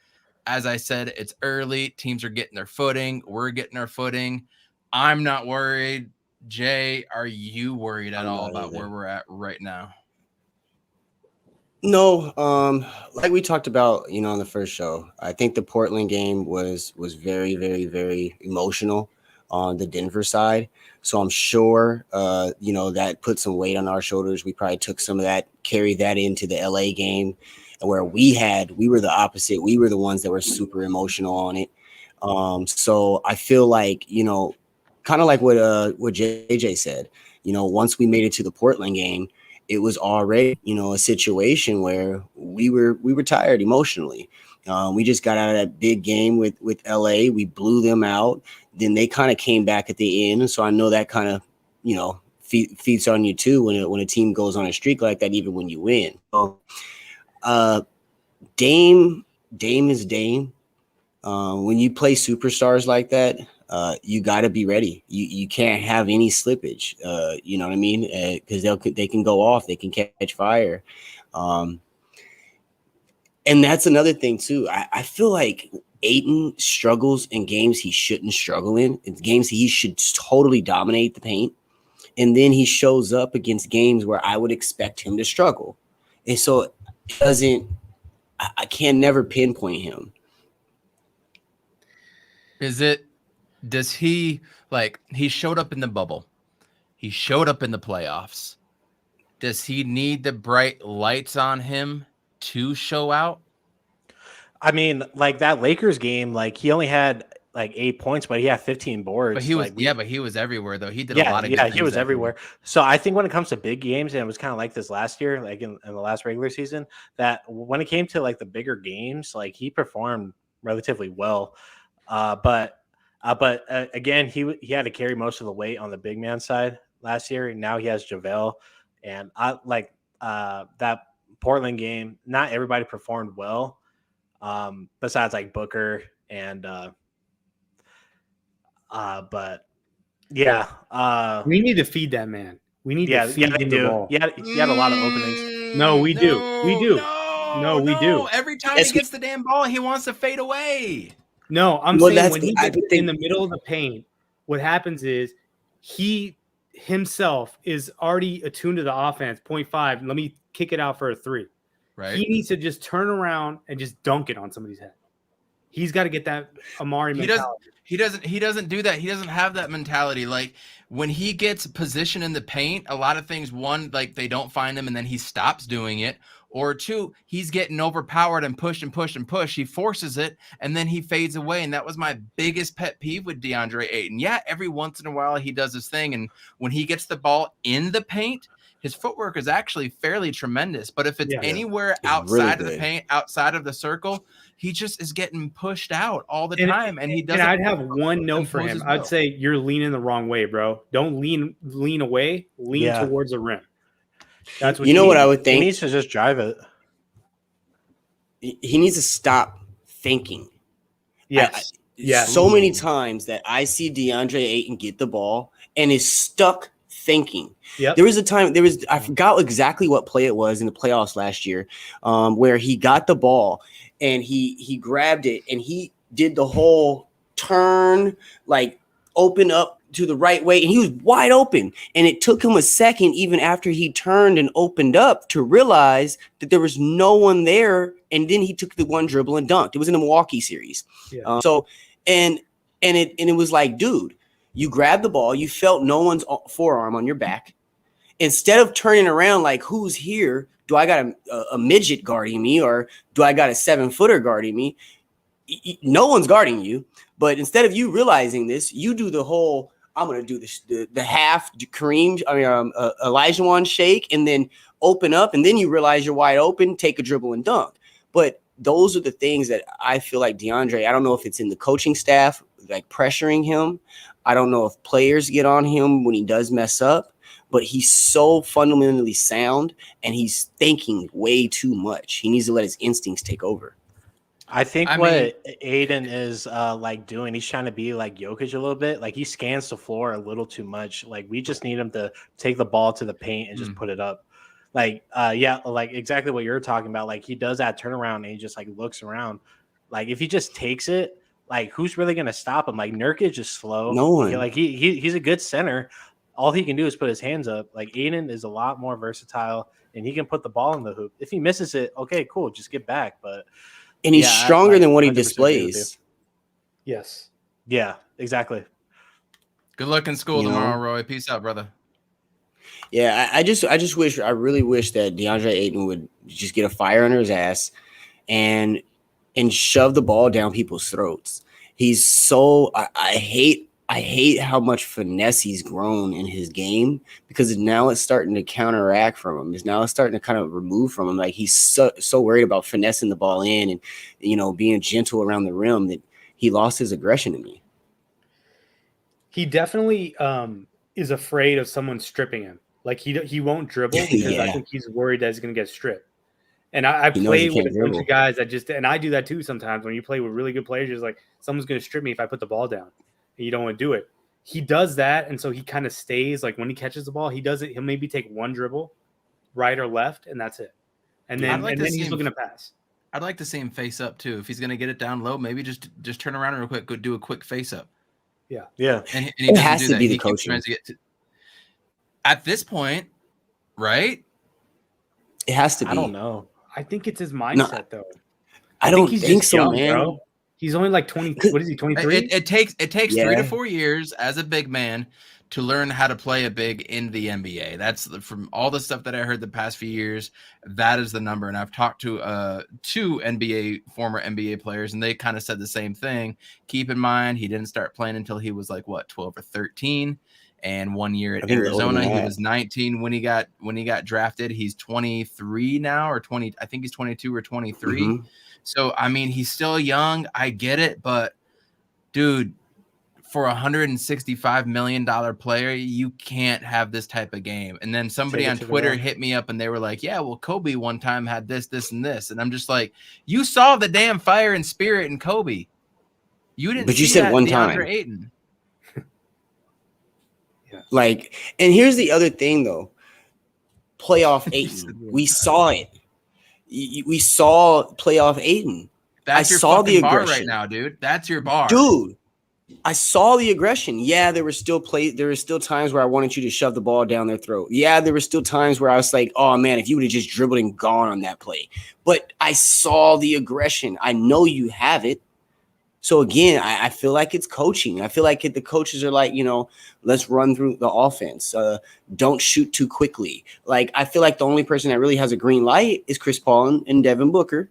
As I said, it's early. Teams are getting their footing. We're getting our footing. I'm not worried. Jay, are you worried at all about where we're at right now? No, like we talked about, on the first show, I think the Portland game was very, very, very emotional on the Denver side. So I'm sure, that put some weight on our shoulders. We probably took some of that, carried that into the LA game, and where we were the opposite. We were the ones that were super emotional on it. So I feel like, kind of like what JJ said, once we made it to the Portland game, it was already, a situation where we were tired emotionally. We just got out of that big game with LA. We blew them out. Then they kind of came back at the end. So I know that kind of, feeds on you too when a team goes on a streak like that, even when you win. So, Dame is Dame. When you play superstars like that, you got to be ready. You can't have any slippage. You know what I mean? Because they can go off. They can catch fire. And that's another thing too. I feel like Ayton struggles in games he shouldn't struggle in games he should totally dominate the paint. And then he shows up against games where I would expect him to struggle. And so I can never pinpoint him. Does he showed up in the bubble? He showed up in the playoffs. Does he need the bright lights on him to show out? I mean, like that Lakers game, like he only had like 8 points, but he had 15 boards. But he was like, but he was everywhere though. He did a lot of good he things was that everywhere. game. So I think when it comes to big games, and it was kind of like this last year, like in the last regular season, that when it came to like the bigger games, like he performed relatively well. But again, he had to carry most of the weight on the big man side last year. And now he has JaVale, and I like that Portland game. Not everybody performed well, besides like Booker and but yeah, we need to feed that man. We need to feed him the ball. He had a lot of openings. No, we do. We do. No, we do. Every time he gets the damn ball, he wants to fade away. No, I'm saying when he gets in the middle of the paint, what happens is he himself is already attuned to the offense. 0.5. Let me kick it out for a 3. Right. He needs to just turn around and just dunk it on somebody's head. He's got to get that Amari mentality. He doesn't do that. He doesn't have that mentality. Like when he gets position in the paint, a lot of things, one, like they don't find him and then he stops doing it. Or 2, he's getting overpowered and pushed and pushed and pushed. He forces it and then he fades away. And that was my biggest pet peeve with DeAndre Ayton. Yeah, every once in a while he does his thing. And when he gets the ball in the paint, his footwork is actually fairly tremendous. But if it's anywhere outside of the paint, outside of the circle, he just is getting pushed out all the time. And he doesn't. And I'd have one note for him. I'd say you're leaning the wrong way, bro. Don't lean away. Lean towards the rim. That's what what I would think. He needs to just drive it. He needs to stop thinking. Yes. So many times that I see DeAndre Ayton get the ball and is stuck thinking. Yep. There was a time, I forgot exactly what play it was in the playoffs last year, where he got the ball and he grabbed it and he did the whole turn, like open up to the right way, and he was wide open. And it took him a second, even after he turned and opened up, to realize that there was no one there. And then he took the one dribble and dunked. It was in the Milwaukee series. Yeah. It was like, dude, you grabbed the ball, you felt no one's forearm on your back. Instead of turning around like, who's here? Do I got a midget guarding me, or do I got a 7-footer guarding me? No one's guarding you. But instead of you realizing this, you do the whole, I'm going to do this, the half Elijah shake and then open up. And then you realize you're wide open, take a dribble and dunk. But those are the things that I feel like DeAndre, I don't know if it's in the coaching staff, like pressuring him. I don't know if players get on him when he does mess up, but he's so fundamentally sound and he's thinking way too much. He needs to let his instincts take over. I think what Aiden is like doing, he's trying to be like Jokic a little bit. Like he scans the floor a little too much. Like we just need him to take the ball to the paint and just put it up. Like, like exactly what you're talking about. Like he does that turnaround and he just like looks around. Like if he just takes it, like who's really gonna stop him? Like Nurkic is slow. No one. Like he's a good center. All he can do is put his hands up. Like Aiden is a lot more versatile and he can put the ball in the hoop. If he misses it, okay, cool, just get back. And he's stronger than what he displays. Yes. Yeah, exactly. Good luck in school tomorrow, Roy. Peace out, brother. Yeah, I really wish that DeAndre Ayton would just get a fire under his ass and shove the ball down people's throats. He's so I hate how much finesse he's grown in his game, because now it's starting to counteract from him. It's starting to kind of remove from him. Like he's so worried about finessing the ball in and being gentle around the rim that he lost his aggression to me. He definitely is afraid of someone stripping him. Like he won't dribble because I think he's worried that he's going to get stripped. And I played with a bunch of guys and I do that too sometimes. When you play with really good players, you're like, someone's going to strip me if I put the ball down. And you don't want to do it. He does that, and so he kind of stays. Like when he catches the ball, he does it. He'll maybe take one dribble, right or left, and that's it. And then he's looking to pass. I'd like to see him face up too. If he's going to get it down low, maybe just turn around real quick, go do a quick face up. Yeah. And he it has to be the he coaching. At this point, right? It has to be. I don't know. I think it's his mindset though. I don't think so, young, man. Bro. He's only like 20. What is he? 23. It takes 3 to 4 years as a big man to learn how to play a big in the NBA. That's from all the stuff that I heard the past few years. That is the number. And I've talked to two former NBA players, and they kind of said the same thing. Keep in mind, he didn't start playing until he was like 12 or 13. And 1 year at Arizona, he was 19 when he got drafted. He's 23 now, or 20. I think he's 22 or 23. Mm-hmm. So I mean, he's still young. I get it, but dude, for $165 million player, you can't have this type of game. And then somebody on Twitter hit me up and they were like, yeah, well, Kobe one time had this, and this. And I'm just like, you saw the damn fire and spirit in Kobe. You didn't, but you said one time. Ayton. Like, and here's the other thing though. Playoff Ayton. We saw it. We saw playoff Ayton. That's your fucking bar right now, dude. That's your bar. Dude. I saw the aggression. Yeah, there were still times where I wanted you to shove the ball down their throat. Yeah, there were still times where I was like, oh man, if you would have just dribbled and gone on that play. But I saw the aggression. I know you have it. So again, I feel like it's coaching. I feel like the coaches are like, let's run through the offense. Don't shoot too quickly. Like, I feel like the only person that really has a green light is Chris Paul and Devin Booker.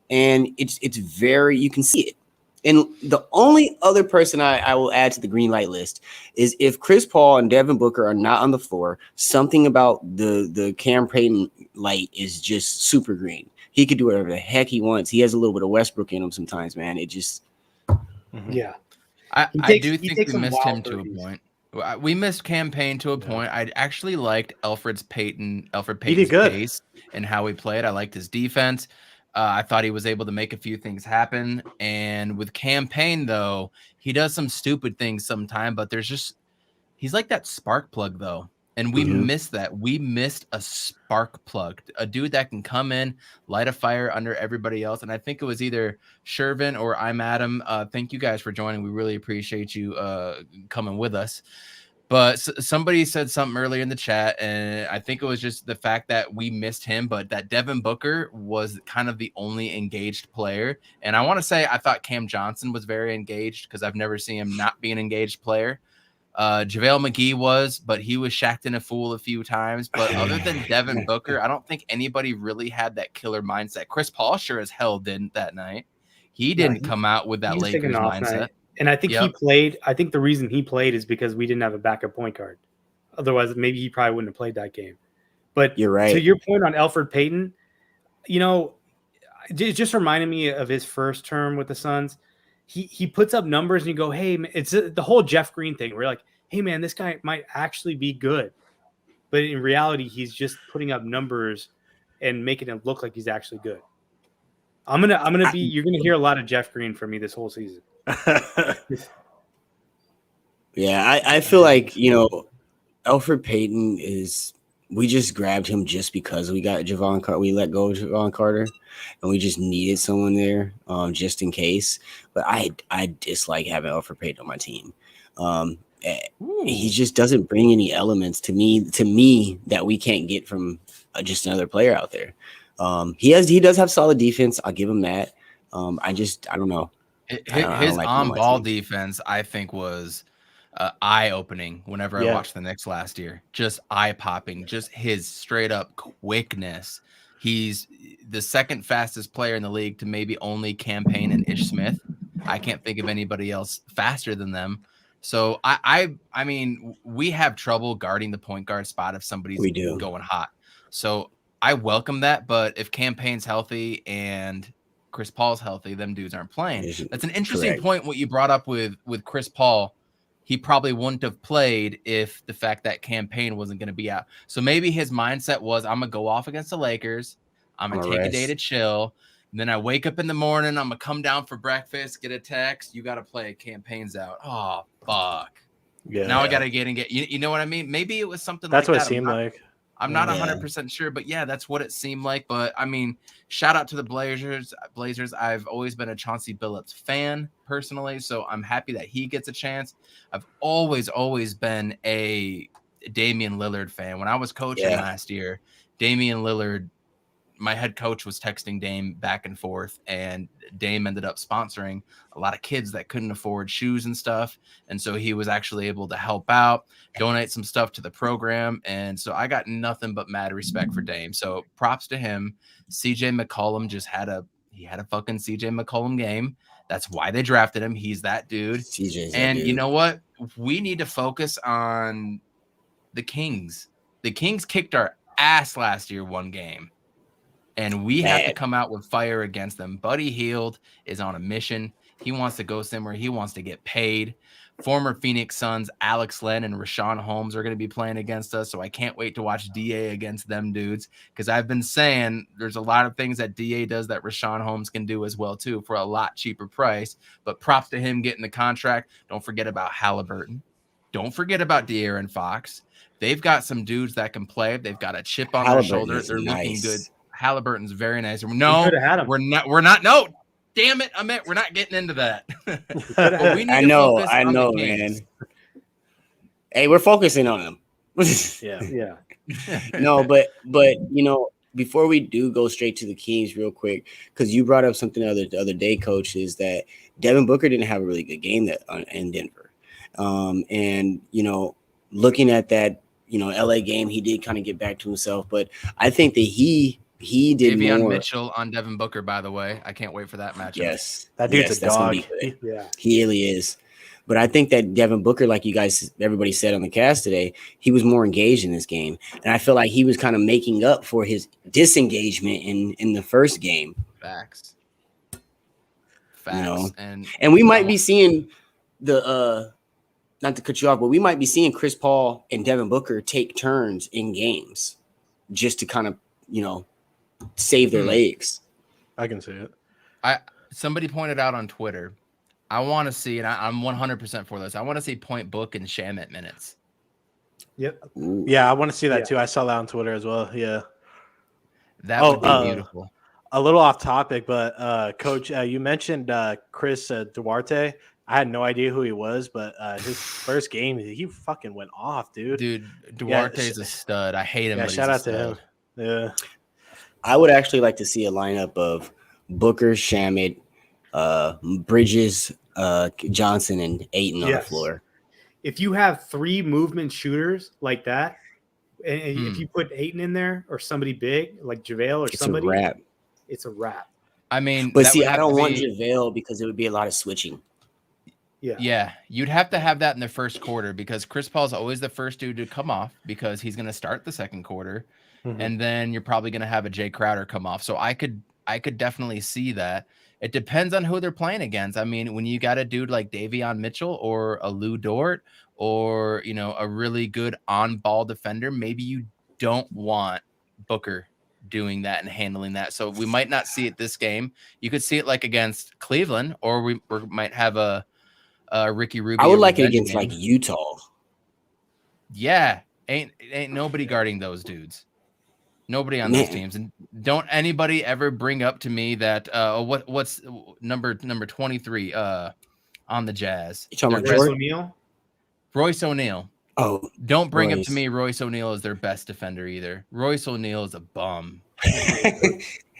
And it's very, you can see it. And the only other person I will add to the green light list is if Chris Paul and Devin Booker are not on the floor, something about the Cam Payton light is just super green. He could do whatever the heck he wants. He has a little bit of Westbrook in him sometimes, man. It just... Yeah. I do think we missed him to a point. We missed Cam Payne to a point. I actually liked Alfred Payton's pace and how he played. I liked his defense. I thought he was able to make a few things happen. And with Cam Payne, though, he does some stupid things sometimes, but he's like that spark plug, though. And we missed that. We missed a spark plug, a dude that can come in, light a fire under everybody else. And I think it was either Shervin or I'm Adam. Thank you guys for joining. We really appreciate you coming with us. But somebody said something earlier in the chat, and I think it was just the fact that we missed him, but that Devin Booker was kind of the only engaged player. And I want to say I thought Cam Johnson was very engaged because I've never seen him not be an engaged player. JaVale McGee was, but he was shacked in a fool a few times. But other than Devin Booker, I don't think anybody really had that killer mindset. Chris Paul sure as hell didn't that night. He didn't come out with that Lakers mindset. Night. And I think he played. I think the reason he played is because we didn't have a backup point guard. Otherwise, maybe he probably wouldn't have played that game. But you're right. To your point on Alfred Payton, it just reminded me of his first term with the Suns. He puts up numbers and you go, hey, it's the whole Jeff Green thing. We're like, hey, man, this guy might actually be good. But in reality, he's just putting up numbers and making it look like he's actually good. You're gonna hear a lot of Jeff Green from me this whole season. Yeah, I feel like, Alfred Payton we just grabbed him just because we got Javon Carter. We let go of Javon Carter, and we just needed someone there just in case. But I dislike having Alfred Payton on my team. He just doesn't bring any elements to me that we can't get from just another player out there. He does have solid defense. I'll give him that. I don't know. His on-ball defense, I think, was eye-opening whenever I watched the Knicks last year. Just eye-popping. Just his straight-up quickness. He's the second fastest player in the league to maybe only Cam Payne and Ish Smith. I can't think of anybody else faster than them. So, I mean, we have trouble guarding the point guard spot if somebody's going hot. So, I welcome that. But if Cam Payne's healthy and Chris Paul's healthy, them dudes aren't playing. That's an interesting point what you brought up with Chris Paul. He probably wouldn't have played if the fact that Cam Payne wasn't going to be out. So maybe his mindset was, I'm going to go off against the Lakers. I'm going to take a day to chill. And then I wake up in the morning. I'm going to come down for breakfast, get a text. You got to play. Cam Payne's out. Oh, fuck. Yeah. Now I got to get you know what I mean? Maybe it was something that's like that. That's what it seemed like. I'm not 100% sure, but yeah, that's what it seemed like. But I mean, shout out to the Blazers. I've always been a Chauncey Billups fan personally, so I'm happy that he gets a chance. I've always been a Damian Lillard fan. When I was coaching last year, Damian Lillard my head coach was texting Dame back and forth, and Dame ended up sponsoring a lot of kids that couldn't afford shoes and stuff. And so he was actually able to help out, donate some stuff to the program. And so I got nothing but mad respect for Dame. So props to him. CJ McCollum just had a fucking CJ McCollum game. That's why they drafted him. He's that dude. CJ's and that you dude. know what? We need to focus on the Kings. The Kings kicked our ass last year, one game. And we have to come out with fire against them. Buddy Hield is on a mission. He wants to go somewhere. He wants to get paid. Former Phoenix Suns, Alex Len and Rashawn Holmes are going to be playing against us. So I can't wait to watch DA against them dudes. Because I've been saying there's a lot of things that DA does that Rashawn Holmes can do as well, too, for a lot cheaper price. But props to him getting the contract. Don't forget about Halliburton. Don't forget about De'Aaron Fox. They've got some dudes that can play. They've got a chip on their shoulder. They're looking good. Halliburton's very nice. No, we're not. No, damn it, Amit, we're not getting into that. I know, man. Hey, we're focusing on them. Yeah. No, but you know, before we do go straight to the Kings real quick, because you brought up something the other day, Coach, is that Devin Booker didn't have a really good game in Denver. And, you know, looking at that, you know, LA game, he did kind of get back to himself. But I think that he did Davion more. Mitchell on Devin Booker, by the way. I can't wait for that matchup. Yes. That dude's a dog. Yeah. He really is. But I think that Devin Booker, like everybody said on the cast today, he was more engaged in this game. And I feel like he was kind of making up for his disengagement in the first game. Facts. You know? And we might be seeing the not to cut you off, but we might be seeing Chris Paul and Devin Booker take turns in games just to kind of, you know, save their legs. I can see it. Somebody pointed out on Twitter, I want to see, and I'm 100% for this, I want to see Point Book and Shamet minutes. Yep. Ooh. Yeah, I want to see that too. I saw that on Twitter as well. Yeah. That would be beautiful. A little off topic, but Coach, you mentioned Chris Duarte. I had no idea who he was, but his first game, he fucking went off, dude. Dude, Duarte's a stud. I hate him. Yeah, but shout he's out to him. Yeah. I would actually like to see a lineup of Booker, Shamet, Bridges, Johnson, and Ayton on the floor. If you have three movement shooters like that, and if you put Ayton in there or somebody big like JaVale or somebody, it's a wrap. I mean, but see, I don't want JaVale because it would be a lot of switching. Yeah, you'd have to have that in the first quarter because Chris Paul's always the first dude to come off because he's going to start the second quarter, and then you're probably going to have a Jay Crowder come off. So I could definitely see that. It depends on who they're playing against. I mean, when you got a dude like Davion Mitchell or a Lou Dort or, you know, a really good on-ball defender, maybe you don't want Booker doing that and handling that. So we might not see it this game. You could see it like against Cleveland, or we might have a Ricky Rubio. I would like it against like Utah. Yeah, ain't nobody guarding those dudes. Nobody on those teams. And don't anybody ever bring up to me that what's number 23 on the Jazz? Royce O'Neal. Royce O'Neal. Oh, don't bring up to me Royce O'Neal as their best defender either. Royce O'Neal is a bum.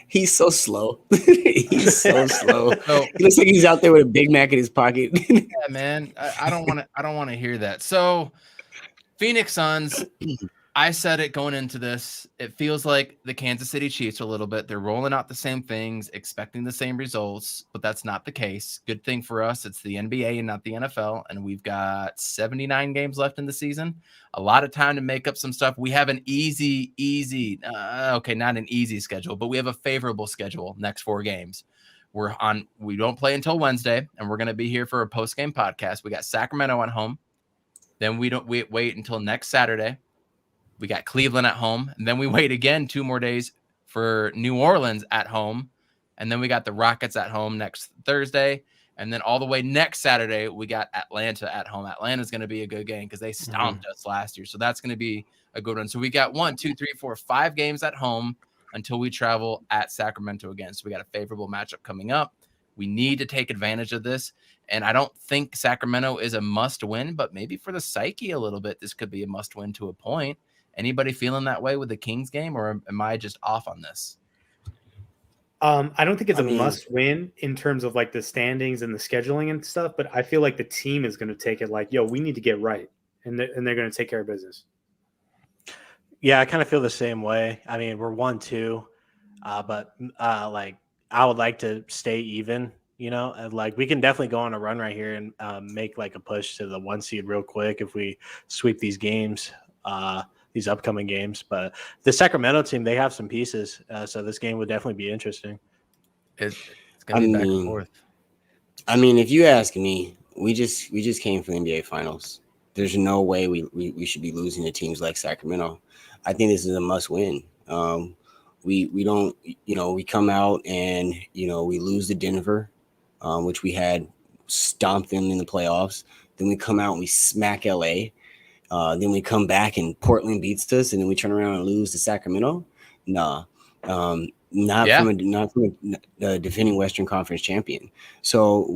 He's so slow. He's so slow. He looks like he's out there with a Big Mac in his pocket. Yeah, man. I don't want to hear that. So, Phoenix Suns, I said it going into this. It feels like the Kansas City Chiefs a little bit. They're rolling out the same things, expecting the same results, but that's not the case. Good thing for us, it's the NBA and not the NFL, and we've got 79 games left in the season. A lot of time to make up some stuff. We have an not an easy schedule, but we have a favorable schedule next 4 games. We don't play until Wednesday, and we're going to be here for a post-game podcast. We got Sacramento at home. Then we wait until next Saturday. We got Cleveland at home, and then we wait again 2 more days for New Orleans at home, and then we got the Rockets at home next Thursday, and then all the way next Saturday we got Atlanta at home. Atlanta's going to be a good game because they stomped us last year, so that's going to be a good one. So we got 5 games at home until we travel at Sacramento again. So we got a favorable matchup coming up. We need to take advantage of this. And I don't think Sacramento is a must win, but maybe for the psyche a little bit, this could be a must win to a point. Anybody feeling that way with the Kings game, or am I just off on this? I don't think it's I a mean- must win in terms of like the standings and the scheduling and stuff, but I feel like the team is going to take it like, yo, we need to get right, and they're going to take care of business. Yeah, I kind of feel the same way. I mean, we're 1-2, but like I would like to stay even. You know, and like we can definitely go on a run right here and make like a push to the 1 seed real quick if we sweep these games, these upcoming games. But the Sacramento team, they have some pieces, so this game would definitely be interesting. It's going to be back and forth. I mean, if you ask me, we just came from the NBA Finals. There's no way we should be losing to teams like Sacramento. I think this is a must win. We don't, we come out and, we lose to Denver, which we had stomped them in the playoffs. Then we come out and we smack LA. Then we come back and Portland beats us, and then we turn around and lose to Sacramento. Nah, not from a defending Western Conference champion. So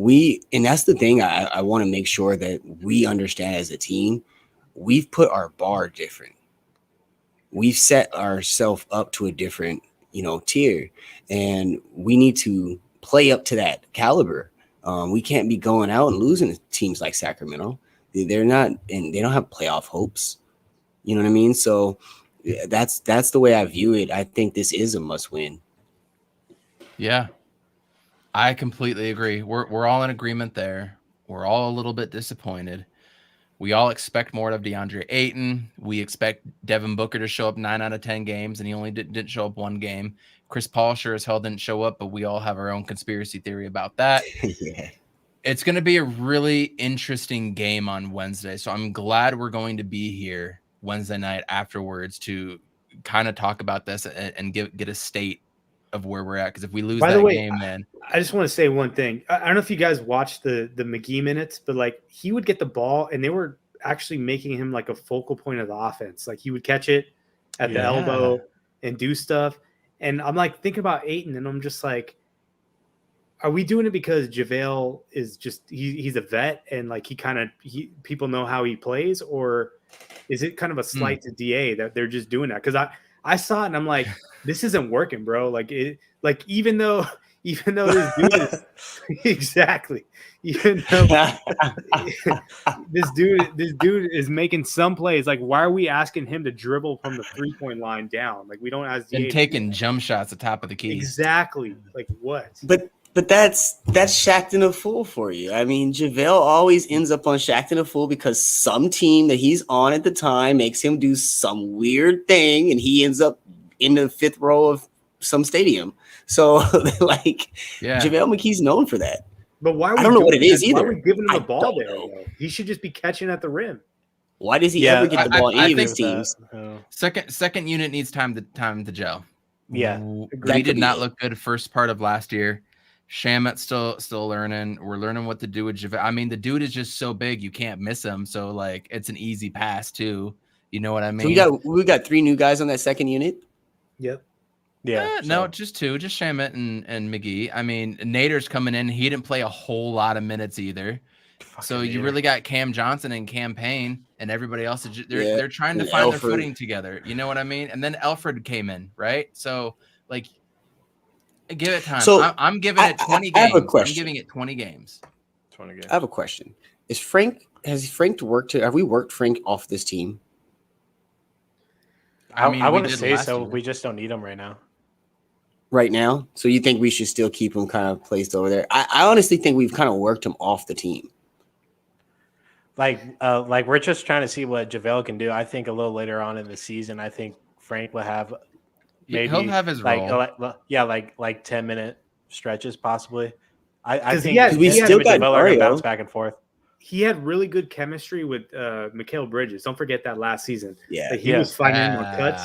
and that's the thing. I want to make sure that we understand as a team, we've put our bar different. We've set ourselves up to a different, tier, and we need to play up to that caliber. We can't be going out and losing to teams like Sacramento. They're not, and they don't have playoff hopes. You know what I mean? So that's the way I view it. I think this is a must win. Yeah, I completely agree. We're all in agreement there. We're all a little bit disappointed. We all expect more of DeAndre Ayton. We expect Devin Booker to show up 9 out of 10 games, and he only didn't show up one game. Chris Paul sure as hell didn't show up, but we all have our own conspiracy theory about that. Yeah. It's going to be a really interesting game on Wednesday, so I'm glad we're going to be here Wednesday night afterwards to kind of talk about this and get a state of where we're at, because if we lose game, man. I just want to say one thing. I don't know if you guys watched the McGee minutes, but like he would get the ball and they were actually making him like a focal point of the offense. Like he would catch it at the elbow and do stuff. And I'm like thinking about Ayton, and I'm just like, are we doing it because JaVale is just he's a vet and like people know how he plays, or is it kind of a slight to DA that they're just doing that? Because I saw it and I'm like, this isn't working, bro. Even though this dude is exactly, even though this dude is making some plays, like why are we asking him to dribble from the 3-point line down? Like we don't ask and taking jump shots at top of the key. Exactly. Like what? But that's Shaqtin' a fool for you. I mean, JaVale always ends up on Shaqtin' a fool because some team that he's on at the time makes him do some weird thing, and he ends up in the 5th row of some stadium. So, JaVale McKee's known for that. But why? I don't know what it is either. Why are we giving him the ball there? Though? He should just be catching at the rim. Why does he ever get the ball? Any of his teams. Second unit needs time to gel. Yeah, we did not look good first part of last year. Shamet's still learning. We're learning what to do with JaVale. I mean, the dude is just so big, you can't miss him. So like, it's an easy pass too. You know what I mean? So we got 3 new guys on that second unit. Yep. Yeah. No, just 2, just Shamet and McGee. I mean, Nader's coming in. He didn't play a whole lot of minutes either. So you really got Cam Johnson and Cam Payne and everybody else. They're trying to find their footing together. You know what I mean? And then Elfrid came in, right? So like, give it time. So I'm giving it 20 games. I have a question. I'm giving it 20 games. 20 games. I have a question. Has Frank worked? Have we worked Frank off this team? I mean, I want to say so. We just don't need him right now. Right now? So you think we should still keep him kind of placed over there? I honestly think we've kind of worked him off the team. Like we're just trying to see what JaVale can do. I think a little later on in the season, I think Frank will have maybe he'll have his role. Like 10-minute stretches possibly. I think we still got Dario. Bounce back and forth. He had really good chemistry with Mikal Bridges. Don't forget that last season. Yeah, he was finding him on cuts,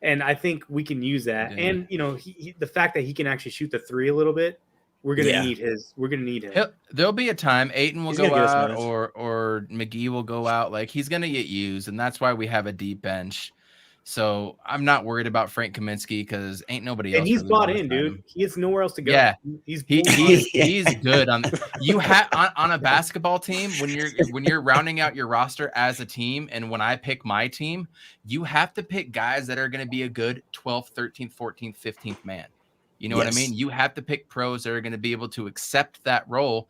and I think we can use that. Yeah. And the fact that he can actually shoot the 3 a little bit, we're gonna need his. We're gonna need him. There'll be a time Ayton will go out or McGee will go out. Like he's gonna get used, and that's why we have a deep bench. So I'm not worried about Frank Kaminsky because ain't nobody else. And he's bought in, dude. He has nowhere else to go. Yeah, he's good on. You have on a basketball team when you're rounding out your roster as a team, and when I pick my team, you have to pick guys that are going to be a good 12th, 13th, 14th, 15th man. You know what I mean? You have to pick pros that are going to be able to accept that role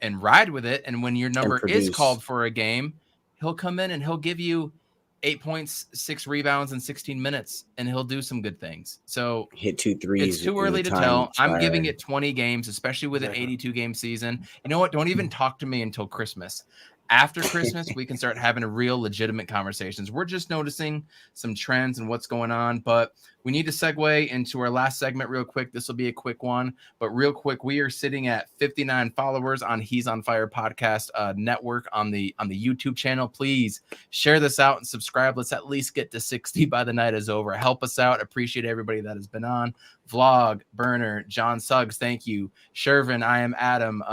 and ride with it. And when your number is called for a game, he'll come in and he'll give you 8 points, 6 rebounds in 16 minutes, and he'll do some good things. So hit 2 threes. It's too early to tell. I'm giving it 20 games, especially with an 82 game season. You know what? Don't even talk to me until Christmas. After Christmas, we can start having a real legitimate conversations. We're just noticing some trends and what's going on, but we need to segue into our last segment real quick. This will be a quick one, but real quick, we are sitting at 59 followers on He's on Fire podcast network on the YouTube channel. Please share this out and subscribe. Let's at least get to 60 by the night is over. Help us out. Appreciate everybody that has been on. Vlog, Burner, John Suggs, thank you. Shervin, I am Adam.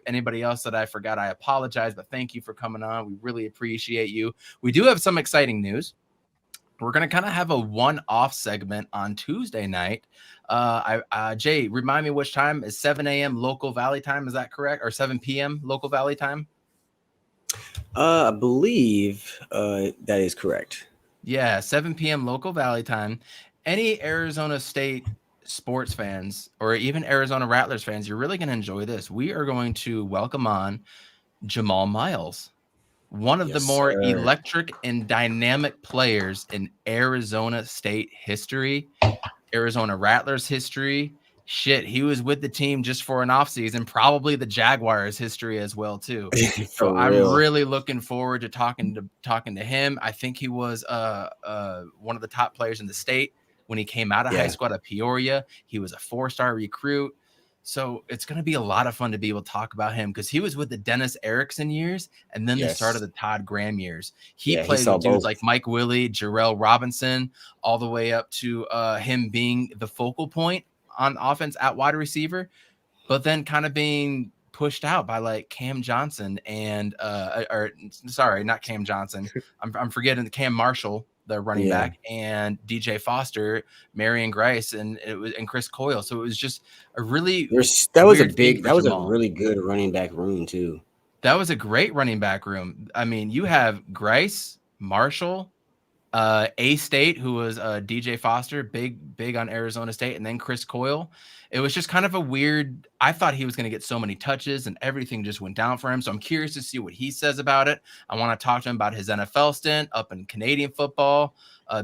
Anybody else that I forgot, I apologize, but thank you for coming on. We really appreciate you. We do have some exciting news. We're going to kind of have a one-off segment on Tuesday night. Jay, remind me which time is 7 a.m. local Valley time. Is that correct? Or 7 p.m. local Valley time? I believe that is correct. Yeah, 7 p.m. local Valley time. Any Arizona State sports fans or even Arizona Rattlers fans, you're really going to enjoy this. We are going to welcome on Jamal Miles, one of the more electric and dynamic players in Arizona State history, Arizona Rattlers history. Shit, he was with the team just for an offseason, probably the Jaguars history as well too. So I'm really looking forward to talking to him. I think he was one of the top players in the state when he came out of high school out of Peoria. He was a 4-star recruit. So it's going to be a lot of fun to be able to talk about him because he was with the Dennis Erickson years and then the start of the Todd Graham years. He played with dudes like Mike Willie, Jarrell Robinson, all the way up to him being the focal point on offense at wide receiver, but then kind of being pushed out by like Cam Johnson and not Cam Johnson. I'm forgetting Cam Marshall, the running back, and DJ Foster, Marion Grice, and Chris Coyle. So it was just a really that was a really good running back room too. That was a great running back room. I mean, you have Grice, Marshall, A-State, who was DJ Foster, big on Arizona State, and then Chris Coyle. It was just kind of a weird. I thought he was going to get so many touches, and everything just went down for him. So I'm curious to see what he says about it. I want to talk to him about his NFL stint up in Canadian football,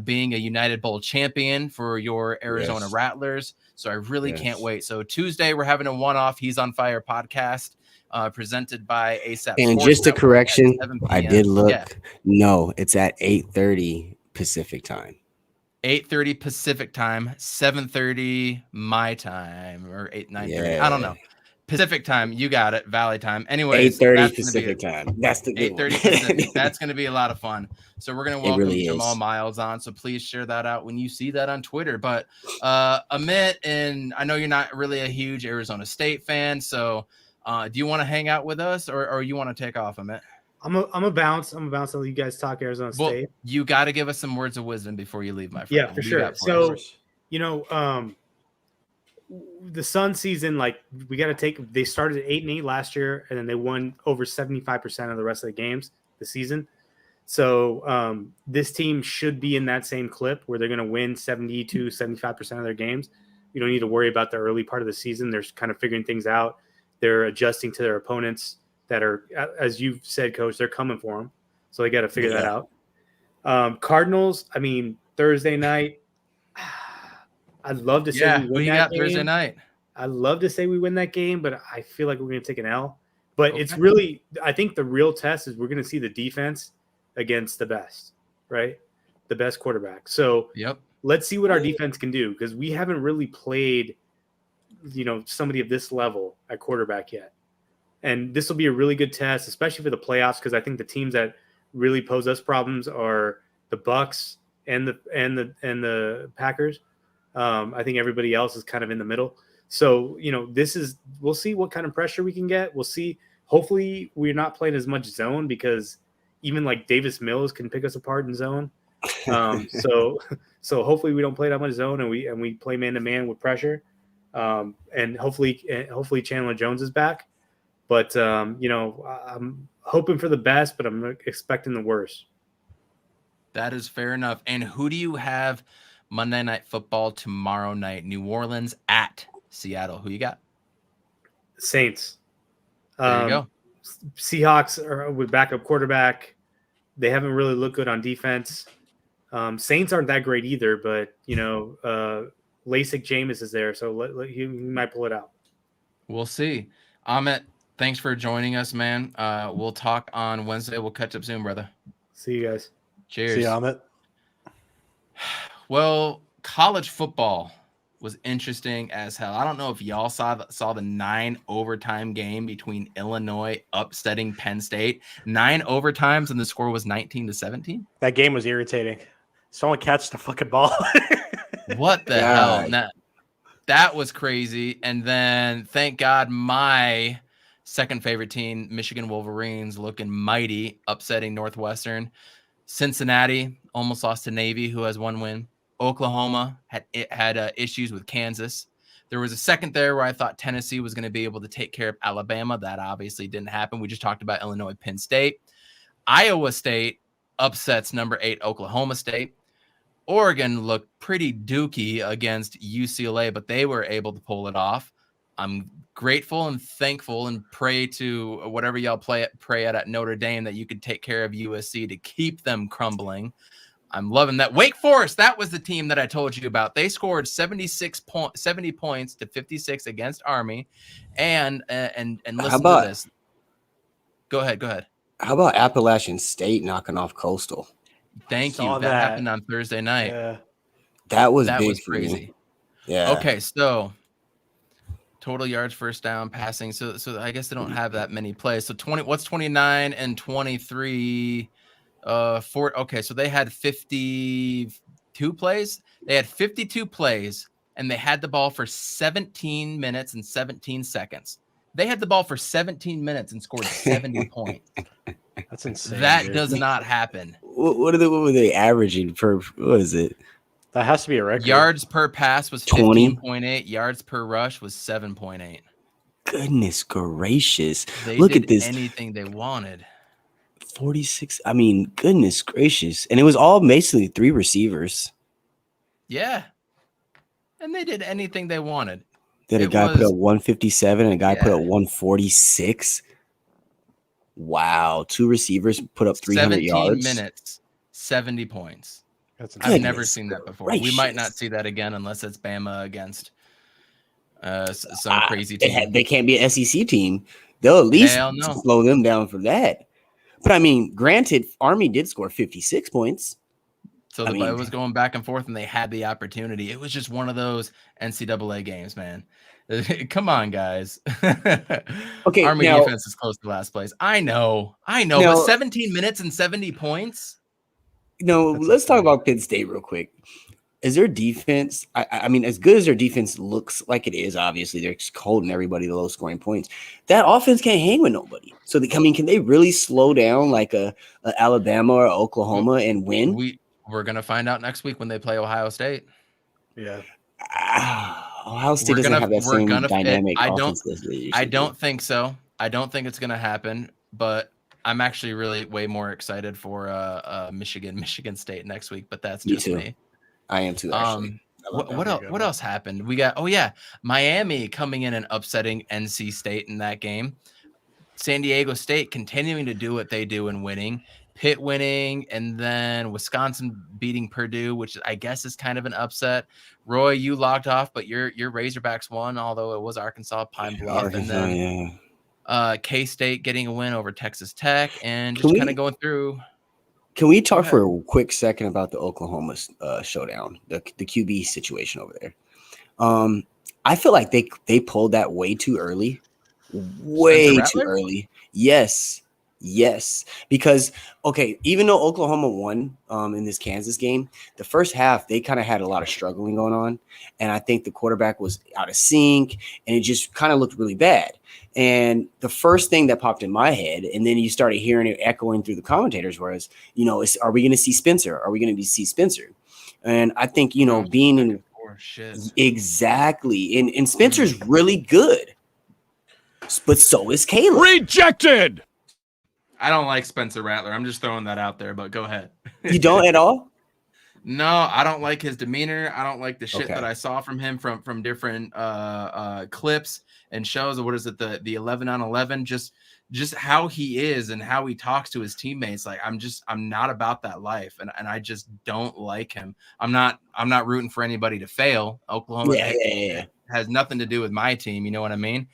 being a United Bowl champion for your Arizona Rattlers. So I really can't wait. So Tuesday, we're having a one-off He's on Fire podcast. Presented by ASAP. And Sports just a correction, I did look. Yeah. No, it's at 8:30 Pacific time. 8:30 Pacific time, 7:30 my time, or 9:30. I don't know. Pacific time, you got it. Valley time. Anyways, 8:30 Pacific time. That's the 8:30 Pacific. That's going to be a lot of fun. So we're going to welcome Jamal Miles on. So please share that out when you see that on Twitter. But Amit, and I know you're not really a huge Arizona State fan, so do you want to hang out with us, or you want to take off, Amit? I'm a bounce. I'm a bounce. I'll let you guys talk Arizona State. You got to give us some words of wisdom before you leave, my friend. Yeah, for sure. So, the Sun season, like we got to take. They started at 8-8 last year, and then they won over 75% of the rest of the games this season. So this team should be in that same clip where they're going to win 70-75% of their games. You don't need to worry about the early part of the season. They're kind of figuring things out. They're adjusting to their opponents that are, as you've said, Coach, they're coming for them. So they got to figure that out. Cardinals, I mean, Thursday night, I'd love to say we win that game. Thursday night. I'd love to say we win that game, but I feel like we're going to take an L. But it's really, I think the real test is we're going to see the defense against the best, right? The best quarterback. So let's see what our defense can do because we haven't really played somebody of this level at quarterback yet. And this will be a really good test, especially for the playoffs, because I think the teams that really pose us problems are the Bucks and the Packers. I think everybody else is kind of in the middle. So, we'll see what kind of pressure we can get. We'll see. Hopefully we're not playing as much zone because even like Davis Mills can pick us apart in zone. So hopefully we don't play that much zone and we play man to man with pressure. And hopefully Chandler Jones is back, but I'm hoping for the best, but I'm expecting the worst. That is fair enough. And who do you have Monday Night Football tomorrow night. New Orleans at Seattle. Who you got? Saints. There you go. Seahawks are with backup quarterback. They haven't really looked good on defense. Saints aren't that great either, but LASIK Jameis is there, so he might pull it out. We'll see. Amit, thanks for joining us, man. We'll talk on Wednesday. We'll catch up soon, brother. See you guys. Cheers. See you, Amit. Well, college football was interesting as hell. I don't know if y'all saw the 9 overtime game between Illinois upsetting Penn State. 9 overtimes and the score was 19-17. That game was irritating. Someone catch the fucking ball. What the hell? That was crazy. And then thank God my second favorite team, Michigan Wolverines, looking mighty, upsetting Northwestern. Cincinnati almost lost to Navy, who has 1 win. Oklahoma had issues with Kansas. There was a second there where I thought Tennessee was going to be able to take care of Alabama. That obviously didn't happen. We just talked about Illinois, Penn State. Iowa State upsets number 8 Oklahoma State. Oregon looked pretty dookie against UCLA, but they were able to pull it off. I'm grateful and thankful and pray to whatever y'all pray at Notre Dame that you could take care of USC to keep them crumbling. I'm loving that. Wake Forest, that was the team that I told you about. They scored 70 points to 56 against Army. And listen to this. Go ahead. How about Appalachian State knocking off Coastal? Thank you. That happened on Thursday night. Yeah. That was crazy. Me. Yeah. Okay, so total yards, first down, passing. So I guess they don't have that many plays. So 29 and 23 okay, so they had 52 plays. They had 52 plays and they had the ball for 17 minutes and 17 seconds. They had the ball for 17 minutes and scored 70 points. That's insane. That dude. does not happen. What were they averaging per? What is it? That has to be a record. Yards per pass was 15.8. Yards per rush was 7.8. Goodness gracious! They Look did at this. Anything they wanted. 46. I mean, goodness gracious! And it was all basically 3 receivers. Yeah, and they did anything they wanted. Then a guy put up 157 and a guy put up 146. Wow, 2 receivers put up 300 yards. 17 minutes, 70 points. That's I've never seen that before. Gracious. We might not see that again unless it's Bama against some crazy team. They can't be an SEC team. They'll at least slow them down for that. But I mean, granted, Army did score 56 points. So it was going back and forth, and they had the opportunity. It was just one of those NCAA games, man. Come on, guys. Okay, Army now, defense is close to last place. I know. But 17 minutes and 70 points? Let's talk about Penn State real quick. Is their defense, I mean, as good as their defense looks like it is, obviously, they're holding everybody to low-scoring points. That offense can't hang with nobody. So, can they really slow down like a Alabama or Oklahoma and win? We're going to find out next week when they play Ohio State. Yeah. Ohio State doesn't have that same dynamic. I don't think so. I don't think it's going to happen, but I'm actually really way more excited for Michigan State next week, but that's just me. I am too, actually. What else happened? We got Miami coming in and upsetting NC State in that game. San Diego State continuing to do what they do and winning. Pitt winning, and then Wisconsin beating Purdue, which I guess is kind of an upset. Roy, you logged off, but your Razorbacks won, although it was Arkansas, Pine Bluff, and then K-State getting a win over Texas Tech, and just kind of going through. Can we talk for a quick second about the Oklahoma showdown, the QB situation over there? I feel like they pulled that way too early. Way too early. Yes, because even though Oklahoma won in this Kansas game, the first half they kind of had a lot of struggling going on, and I think the quarterback was out of sync, and it just kind of looked really bad. And the first thing that popped in my head, and then you started hearing it echoing through the commentators, was, are we going to see Spencer? Are we going to see Spencer? And I think being in exactly, and Spencer's really good, but so is Caleb. Rejected. I don't like Spencer Rattler. I'm just throwing that out there, but go ahead. You don't at all? No, I don't like his demeanor. I don't like the shit Okay. that I saw from him from different clips and shows. What is it? The 11 on 11, just how he is and how he talks to his teammates. Like I'm not about that life, and I just don't like him. I'm not rooting for anybody to fail. Oklahoma has nothing to do with my team, you know what I mean?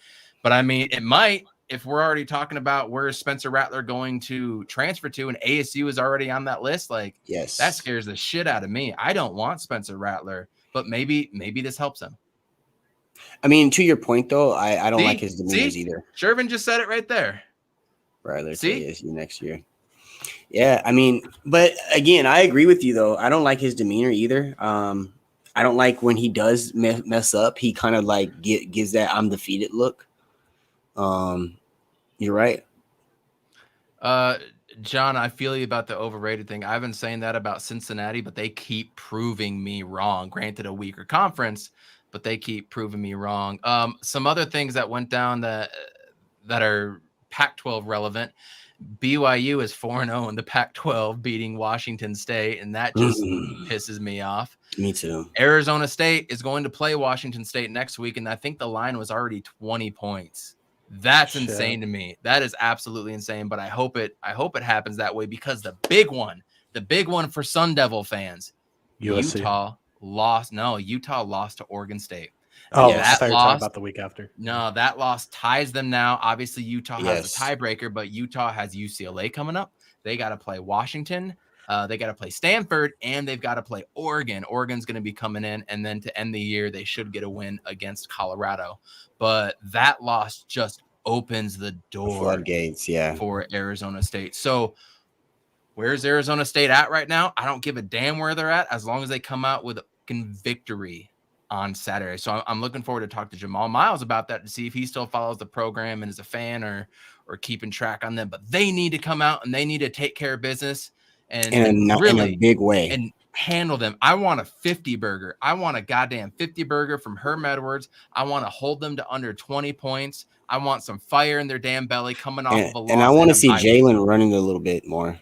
But I mean, it might, if we're already talking about where is Spencer Rattler going to transfer to, and ASU is already on that list, like, yes, that scares the shit out of me. I don't want Spencer Rattler, but maybe this helps him. I mean, to your point though, I don't like his demeanor either. Shervin just said it right there. Rattler to ASU next year. Yeah, I mean, but again, I agree with you though. I don't like his demeanor either. I don't like when he does mess up. He kind of like gives that I'm defeated look. You're right. John, I feel you about the overrated thing. I've been saying that about Cincinnati, but they keep proving me wrong. Granted, a weaker conference, but they keep proving me wrong. Some other things that went down that are Pac-12 relevant. BYU is 4-0 in the Pac-12, beating Washington State, and that just pisses me off. Me too. Arizona State is going to play Washington State next week, and I think the line was already 20 points. That's insane to me. That is absolutely insane, but I hope it happens that way, because the big one for Sun Devil fans, Utah lost to Oregon State. Oh, I thought you were talking about the week after. No, that loss ties them now. Obviously, Utah has a tiebreaker, but Utah has UCLA coming up. They got to play Washington. They got to play Stanford, and they've got to play Oregon. Oregon's going to be coming in, and then to end the year, they should get a win against Colorado. But that loss just opens the door floodgates, for Arizona State. So where's Arizona State at right now? I don't give a damn where they're at, as long as they come out with a victory on Saturday. So I'm looking forward to talk to Jamal Miles about that, to see if he still follows the program and is a fan or keeping track on them. But they need to come out and they need to take care of business and really in a big way and handle them. I want a 50 burger. I want a goddamn 50 burger from Herm Edwards. I want to hold them to under 20 points. I want some fire in their damn belly coming off of a loss. And I want to see Jaylen running a little bit more.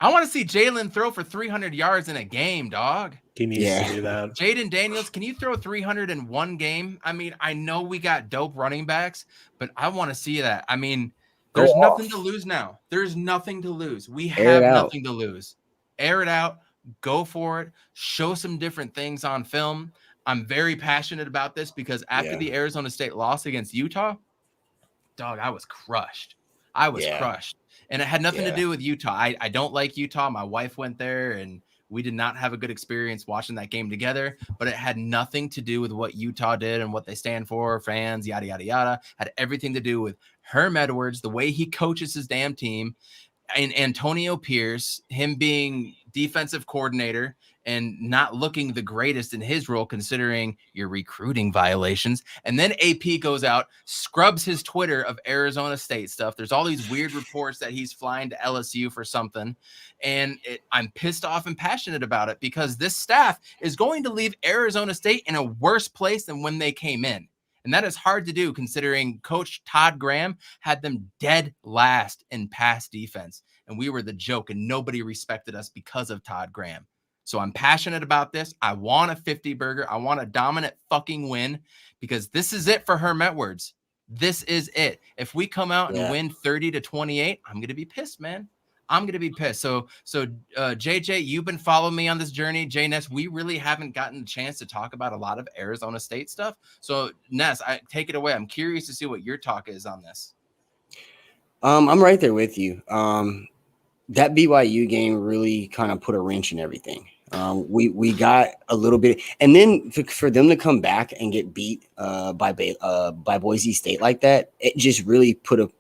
I want to see Jaylen throw for 300 yards in a game, dog. He needs to do that. Jaden Daniels, can you throw 300 in one game? I mean, I know we got dope running backs, but I want to see that. I mean, there's nothing to lose now. There's nothing to lose. We have nothing to lose. Air it out. Go for it. Show some different things on film. I'm very passionate about this, because after the Arizona State loss against Utah, dog, I was crushed. Crushed. And it had nothing to do with Utah. I don't like Utah. My wife went there, and we did not have a good experience watching that game together. But it had nothing to do with what Utah did and what they stand for, fans, yada, yada, yada. Had everything to do with Herm Edwards, the way he coaches his damn team, and Antonio Pierce, him being defensive coordinator and not looking the greatest in his role, considering your recruiting violations. And then AP goes out, scrubs his Twitter of Arizona State stuff. There's all these weird reports that he's flying to LSU for something. And I'm pissed off and passionate about it, because this staff is going to leave Arizona State in a worse place than when they came in. And that is hard to do, considering Coach Todd Graham had them dead last in pass defense. And we were the joke, and nobody respected us because of Todd Graham. So I'm passionate about this. I want a 50 burger. I want a dominant fucking win, because this is it for Herm Edwards. This is it. If we come out and win 30-28, I'm going to be pissed, man. I'm going to be pissed. So JJ, you've been following me on this journey. Jay Nes, we really haven't gotten a chance to talk about a lot of Arizona State stuff. So Nes, take it away. I'm curious to see what your talk is on this. I'm right there with you. That BYU game really kind of put a wrench in everything. We got a little bit, and then for them to come back and get beat by Boise State like that, it just really put a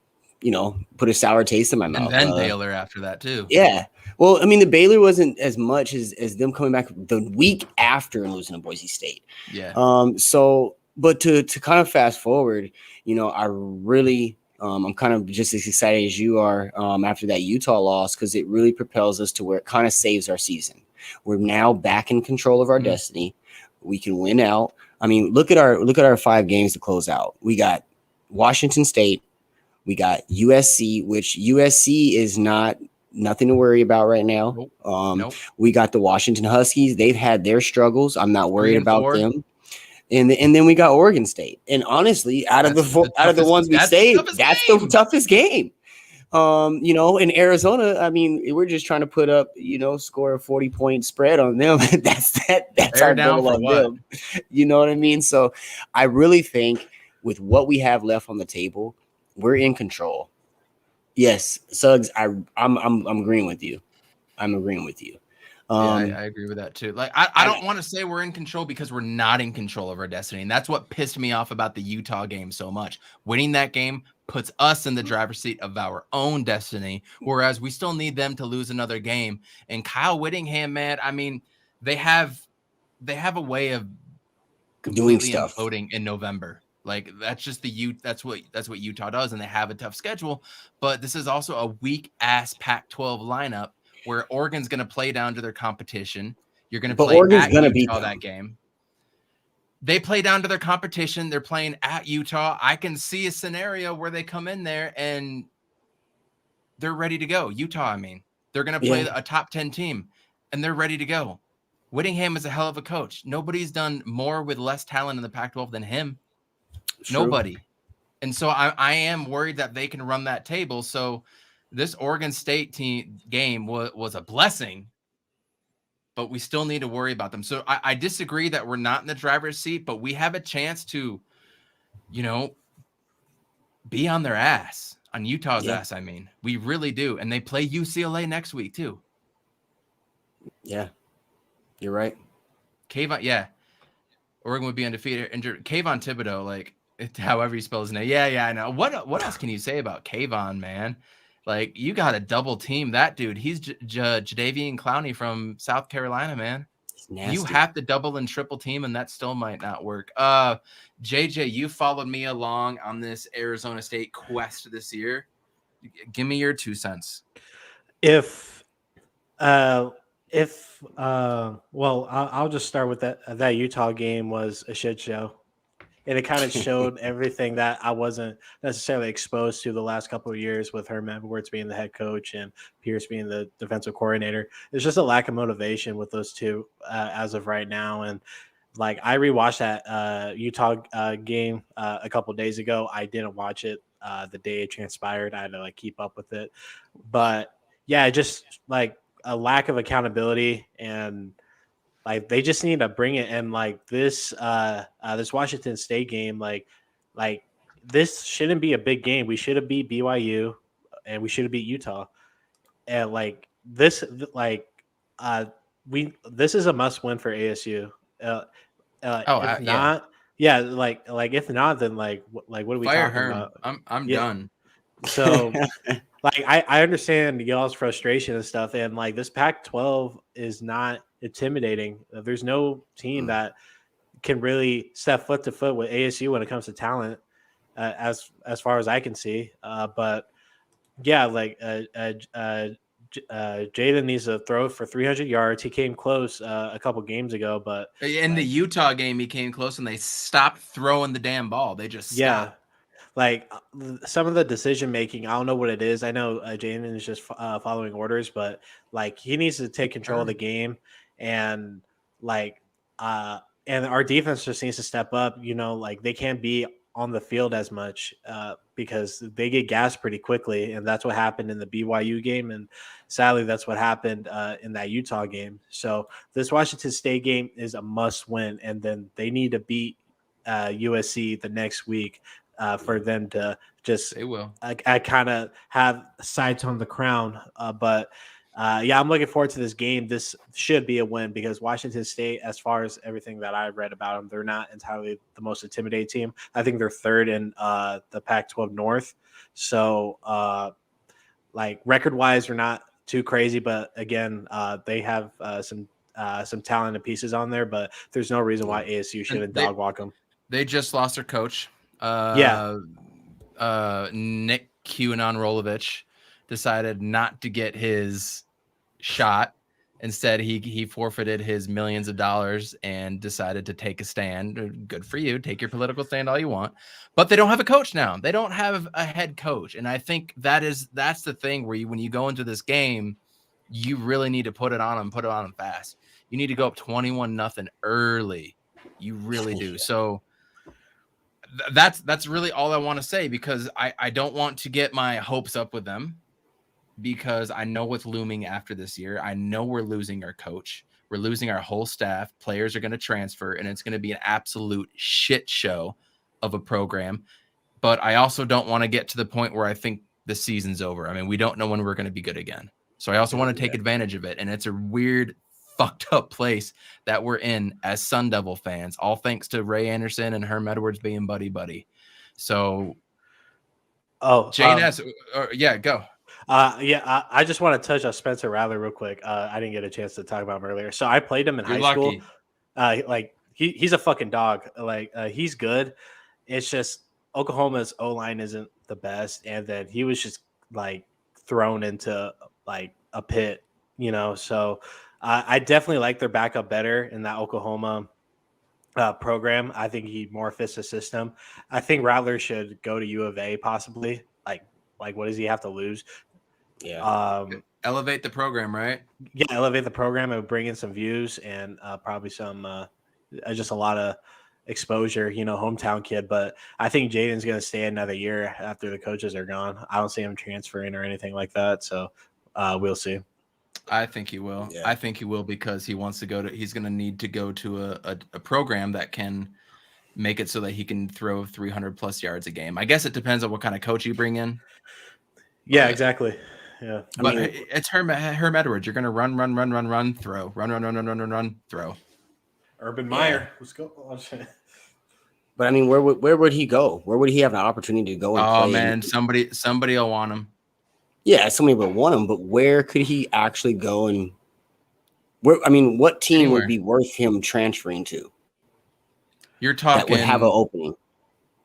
sour taste in my mouth. And then Baylor after that too. Yeah. Well, I mean, the Baylor wasn't as much as them coming back the week after and losing to Boise State. Yeah. But to kind of fast forward, I really. I'm kind of just as excited as you are after that Utah loss, because it really propels us to where it kind of saves our season. We're now back in control of our destiny. We can win out. I mean, look at our 5 games to close out. We got Washington State. We got USC, which USC is not Nothing to worry about right now. Nope. We got the Washington Huskies. They've had their struggles. I'm not worried about 3-4. them. And then we got Oregon State. And honestly, out of the ones we saved, that's the toughest game. In Arizona, I mean, we're just trying to put up, score a 40-point spread on them. That's our goal on them. You know what I mean? So I really think with what we have left on the table, we're in control. Yes, Suggs, I'm agreeing with you. I'm agreeing with you. I agree with that too. Like, I don't want to say we're in control because we're not in control of our destiny. And that's what pissed me off about the Utah game so much. Winning that game puts us in the driver's seat of our own destiny, whereas we still need them to lose another game. And Kyle Whittingham, man, I mean, they have a way of doing stuff imploding in November. Like, that's just that's what Utah does, and they have a tough schedule. But this is also a weak ass Pac-12 lineup where Oregon's going to play down to their competition. You're going to play Oregon's at gonna Utah beat them. that game. They play down to their competition. They're playing at Utah. I can see a scenario where they come in there and they're ready to go. Utah, I mean, they're going to play a top 10 team, and they're ready to go. Whittingham is a hell of a coach. Nobody's done more with less talent in the Pac-12 than him. True. Nobody. And so I am worried that they can run that table. So this Oregon State team game was a blessing, but we still need to worry about them. So I disagree that we're not in the driver's seat, but we have a chance to, be on their ass, on Utah's ass. I mean, we really do. And they play UCLA next week too. Yeah, you're right. Oregon would be undefeated. Kayvon Thibodeau, like, however you spell his name. Yeah, I know. What else can you say about Kayvon, man? Like, you got to double team that dude. He's Jadeveon Clowney from South Carolina, man. You have to double and triple team, and that still might not work. JJ, you followed me along on this Arizona State quest this year. Give me your 2 cents. I'll just start with that Utah game was a shit show. And it kind of showed everything that I wasn't necessarily exposed to the last couple of years with Herm Edwards being the head coach and Pierce being the defensive coordinator. There's just a lack of motivation with those two as of right now. And like, I rewatched that Utah game a couple of days ago. I didn't watch it the day it transpired. I had to keep up with it. But yeah, just like a lack of accountability, and they just need to bring it. And this Washington State game, like this shouldn't be a big game. We should have beat BYU, and we should have beat Utah. And this is a must win for ASU. If not, then what are we Fire talking Herm. about? I'm done. So I understand y'all's frustration and stuff, and this Pac-12 is not intimidating. There's no team that can really step foot to foot with ASU when it comes to talent, as far as I can see. But yeah, Jaylen needs to throw for 300 yards. He came close a couple games ago, but in the Utah game, he came close, and they stopped throwing the damn ball. They just stopped. Some of the decision making, I don't know what it is. I know Jaylen is just following orders, but he needs to take control of the game, and and our defense just needs to step up. They can't be on the field as much because they get gassed pretty quickly, and that's what happened in the BYU game, and sadly, that's what happened in that Utah game. So this Washington State game is a must win, and then they need to beat USC the next week. For them to just, they will. I kind of have sights on the crown, but I'm looking forward to this game. This should be a win because Washington State, as far as everything that I've read about them, they're not entirely the most intimidating team. I think they're third in the Pac-12 North. So, record wise, they're not too crazy, but again, they have some talented pieces on there. But there's no reason why ASU shouldn't dog walk them. They just lost their coach. Nick QAnon Rolovich decided not to get his shot Instead, he forfeited his millions of dollars and decided to take a stand. Good for you. Take your political stand all you want. But they don't have a coach now. They don't have a head coach. And I think that's the thing where when you go into this game, you really need to put it on them fast. You need to go up 21-0 early. You really do. So that's really all I want to say, because I don't want to get my hopes up with them, because I know what's looming after this year. I know we're losing our coach. We're losing our whole staff. Players are going to transfer, and it's going to be an absolute shit show of a program. But I also don't want to get to the point where I think the season's over. I mean, we don't know when we're going to be good again. So I also want to take advantage of it. And it's a weird, fucked up place that we're in as Sun Devil fans, all thanks to Ray Anderson and Herm Edwards being buddy. So, Jay Nes, go. I just want to touch on Spencer Rattler real quick. I didn't get a chance to talk about him earlier. So I played him in high school. He's a fucking dog. He's good. It's just Oklahoma's O-line isn't the best, and then he was just thrown into a pit, So I definitely like their backup better in that Oklahoma program. I think he more fits the system. I think Rattler should go to U of A possibly. What does he have to lose? Yeah. Elevate the program, right? Yeah, elevate the program and bring in some views and probably some just a lot of exposure, hometown kid. But I think Jaden's going to stay another year after the coaches are gone. I don't see him transferring or anything like that. So we'll see. I think he will. Yeah. I think he will, because he wants to he's going to need to go to a program that can make it so that he can throw 300 plus yards a game. I guess it depends on what kind of coach you bring in. Yeah, exactly. Yeah. But it's Herm Edwards. You're going to run, throw. Run, throw. Urban Meyer. Let's go. But I mean, where would he go? Where would he have an opportunity to go and play? Oh man, somebody will want him. Yeah, somebody would want him, but where could he actually go, and what team would be worth him transferring to? You're talking that would have an opening.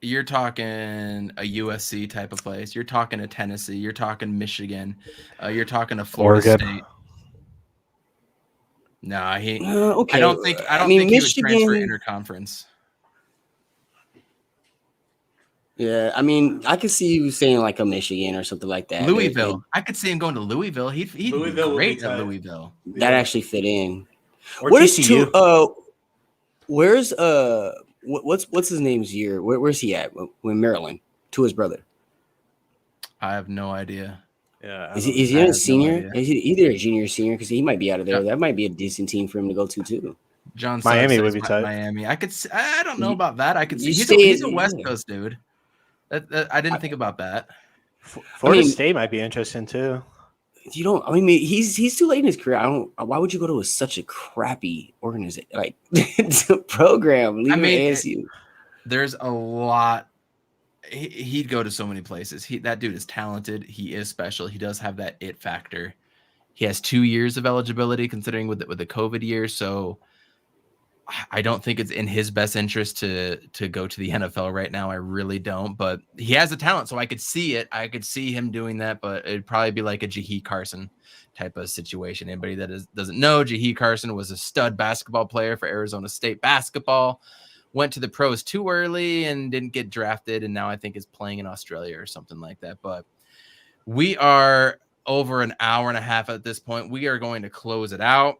You're talking a USC type of place. You're talking a Tennessee. You're talking Michigan. You're talking a Florida State. Nah, okay. I don't think Michigan, he would transfer interconference. Yeah, I could see you saying like a Michigan or something like that. Louisville. I could see him going to Louisville. He'd be great at Louisville. That actually fit in. Or TCU. Where's what's his name's year? Where's he at? When Maryland to his brother. I have no idea. Yeah. Is he a senior? No, is he either a junior or senior? Because he might be out of there. That might be a decent team for him to go to too. John Miami would be tight. Miami. I don't know about that. I could see he's a West Coast dude. I didn't think about that. Florida State might be interesting too. You don't. He's too late in his career. Why would you go to such a crappy organization program? Leave ASU. There's a lot. He'd go to so many places. That dude is talented. He is special. He does have that it factor. He has 2 years of eligibility, considering with the COVID year. So I don't think it's in his best interest to go to the NFL right now. I really don't. But he has the talent, so I could see it. I could see him doing that. But it'd probably be like a Jayyy Carson type of situation. Anybody that doesn't know, Jayyy Carson was a stud basketball player for Arizona State basketball. Went to the pros too early and didn't get drafted, and now I think is playing in Australia or something like that. But we are over an hour and a half at this point. We are going to close it out.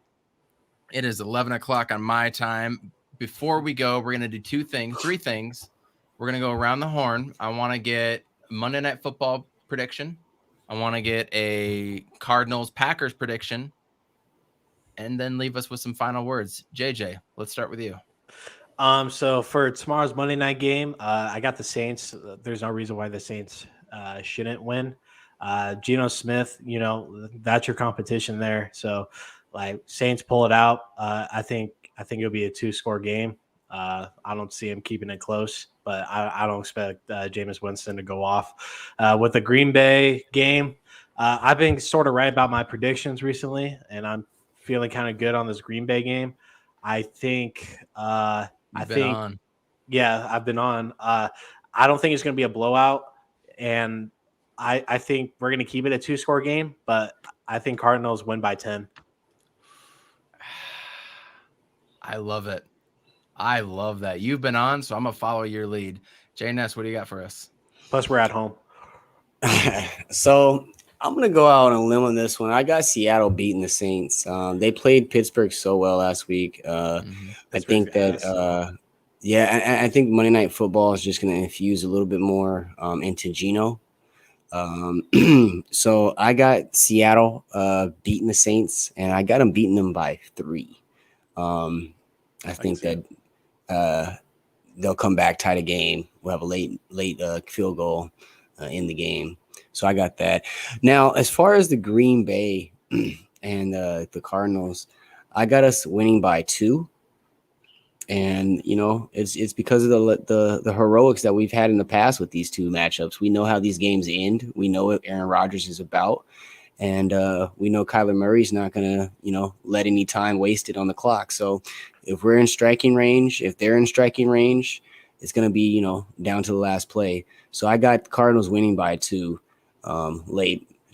It is 11 o'clock on my time. Before we go, we're going to do three things. We're going to go around the horn. I want to get Monday Night Football prediction. I want to get a Cardinals-Packers prediction, and then leave us with some final words. JJ, let's start with you. So for tomorrow's Monday night game, I got the Saints. There's no reason why the Saints shouldn't win. Geno Smith, that's your competition there. So Saints pull it out. I think it'll be a 2-score game. I don't see him keeping it close, but I don't expect Jameis Winston to go off. With the Green Bay game, I've been sort of right about my predictions recently, and I'm feeling kind of good on this Green Bay game. I've been on. I don't think it's going to be a blowout, and I think we're going to keep it a 2-score game, but I think Cardinals win by 10. I love it. I love that. You've been on, so I'm going to follow your lead. Jay Nes, what do you got for us? Plus, we're at home. So I'm gonna go out on a limb on this one. I got Seattle beating the Saints. They played Pittsburgh so well last week. I think that I think Monday Night Football is just gonna infuse a little bit more into Geno. So I got Seattle beating the Saints, and I got them beating them by 3. I think that they'll come back, tie the game. We'll have a late field goal in the game. So I got that. Now, as far as the Green Bay and the Cardinals, I got us winning by 2. And, you know, it's because of the heroics that we've had in the past with these two matchups. We know how these games end. We know what Aaron Rodgers is about. And we know Kyler Murray's not going to, you know, let any time wasted on the clock. So if we're in striking range, if they're in striking range, it's going to be, you know, down to the last play. So I got Cardinals winning by 2.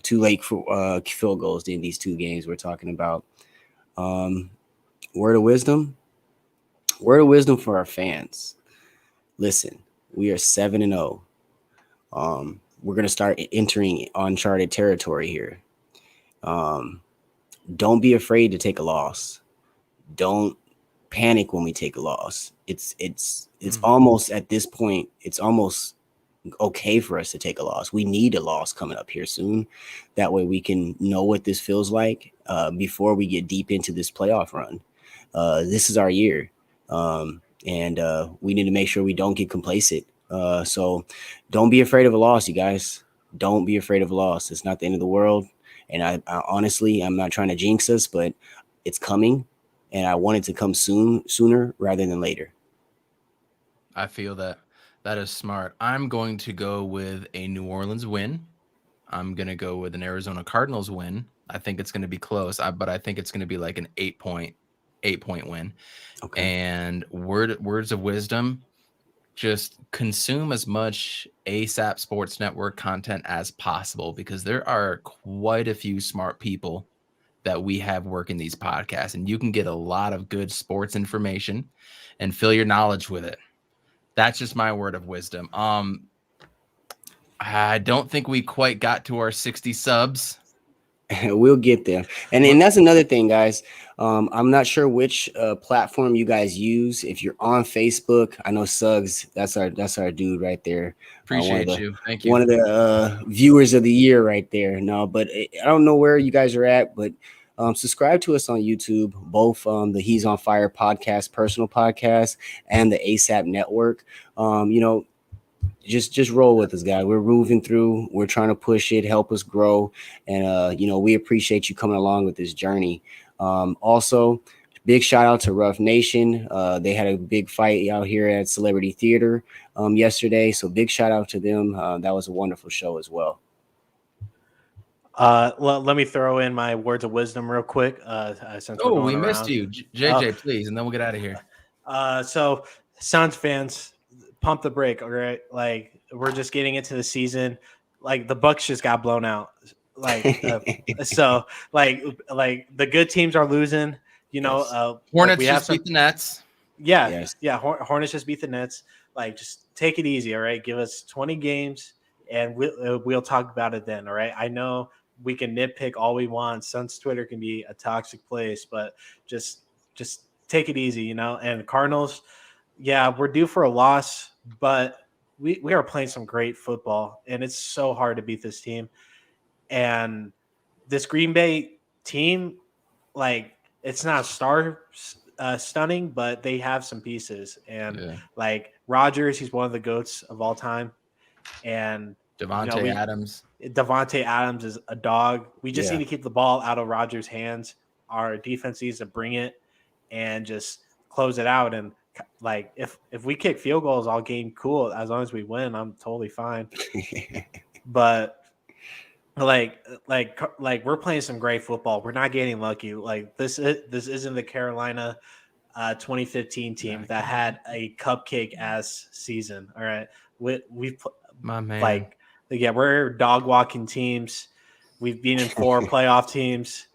Too late for field goals in these 2 games we're talking about. Word of wisdom for our fans. Listen, we are 7-0. We're gonna start entering uncharted territory here. Don't be afraid to take a loss. Don't panic when we take a loss. It's almost at this point, it's almost okay for us to take a loss. We need a loss coming up here soon. That way we can know what this feels like before we get deep into this playoff run. This is our year. And we need to make sure we don't get complacent. So don't be afraid of a loss, you guys. Don't be afraid of a loss. It's not the end of the world. And I honestly, I'm not trying to jinx us, but it's coming. And I want it to come sooner rather than later. I feel that. That is smart. I'm going to go with a New Orleans win. I'm going to go with an Arizona Cardinals win. I think it's going to be close, but I think it's going to be like an 8-point win. Okay. And words of wisdom, just consume as much ASAP Sports Network content as possible, because there are quite a few smart people that we have working these podcasts, and you can get a lot of good sports information and fill your knowledge with it. That's just my word of wisdom. I don't think we quite got to our 60 subs. We'll get there. And that's another thing, guys. I'm not sure which platform you guys use. If you're on Facebook, I know Suggs, that's our dude right there. Appreciate you. Thank you. One of the viewers of the year right there. No, but I don't know where you guys are at, but subscribe to us on YouTube, both the He's on Fire podcast, personal podcast, and the ASAP network. You know, just roll with us, guys. We're moving through. We're trying to push it, help us grow. And, you know, we appreciate you coming along with this journey. Also, big shout out to Rough Nation. They had a big fight out here at Celebrity Theater yesterday. So big shout out to them. That was a wonderful show as well. Let me throw in my words of wisdom real quick. We missed you. JJ, please, and then we'll get out of here. So Suns fans, pump the brake, all right? Like, we're just getting into the season. Like, the Bucks just got blown out. Like, so the good teams are losing. You know, Hornets just beat the Nets. Yeah, yes. Yeah. Hornets just beat the Nets. Like, just take it easy, all right? Give us 20 games, and we'll talk about it then, all right? I know we can nitpick all we want. Suns Twitter can be a toxic place, but just take it easy, you know? And Cardinals, yeah, we're due for a loss, but we are playing some great football, and it's so hard to beat this team. And this Green Bay team, like, it's not stunning, but they have some pieces. And like Rodgers, he's one of the GOATs of all time. And Davante Adams is a dog. We just need to keep the ball out of Rodgers' hands. Our defense needs to bring it and just close it out. And like, if we kick field goals all game, cool. As long as we win, I'm totally fine. But like we're playing some great football. We're not getting lucky. Like, this isn't the Carolina 2015 team that had a cupcake ass season. All right, we've my man. Like, yeah, we're dog walking teams. We've been in 4 playoff teams.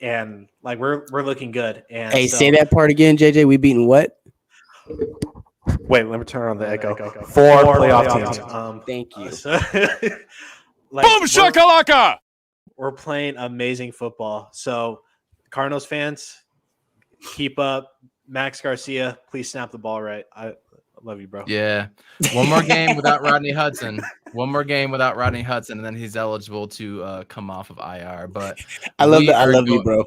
and like we're looking good. And Hey, say that part again, JJ. We beating what? Wait, let me turn on the echo. Four playoff teams. Thank you. Boom shakalaka! We're playing amazing football. So, Cardinals fans, keep up. Max Garcia, please snap the ball right. I love you, bro. Yeah. One more game without Rodney Hudson. And then he's eligible to come off of IR. But I love that. I love you, bro.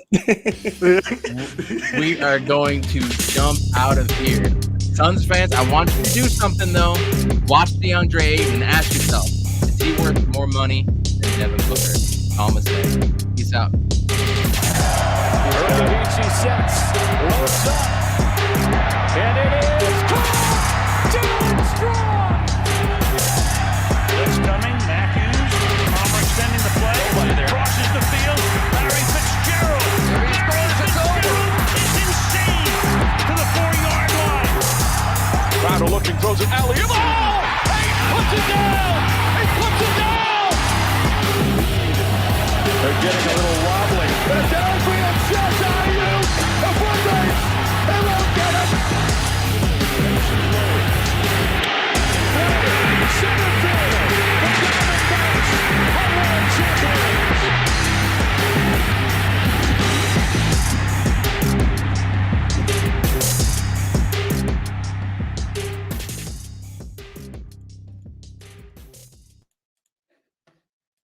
We are going to jump out of here. Suns fans, I want you to do something, though. Watch DeAndre Ayton and ask yourself, is he worth more money than Devin Booker? Thomas Day. Peace out. Urquidy sets, looks up, and it is caught! Jaylen strong! Blitz coming, Matthews, Palmer extending the play, crosses the field, Larry Fitzgerald. It's insane to the 4-yard line. Crowder looking, throws it alley. Oh! He puts it down!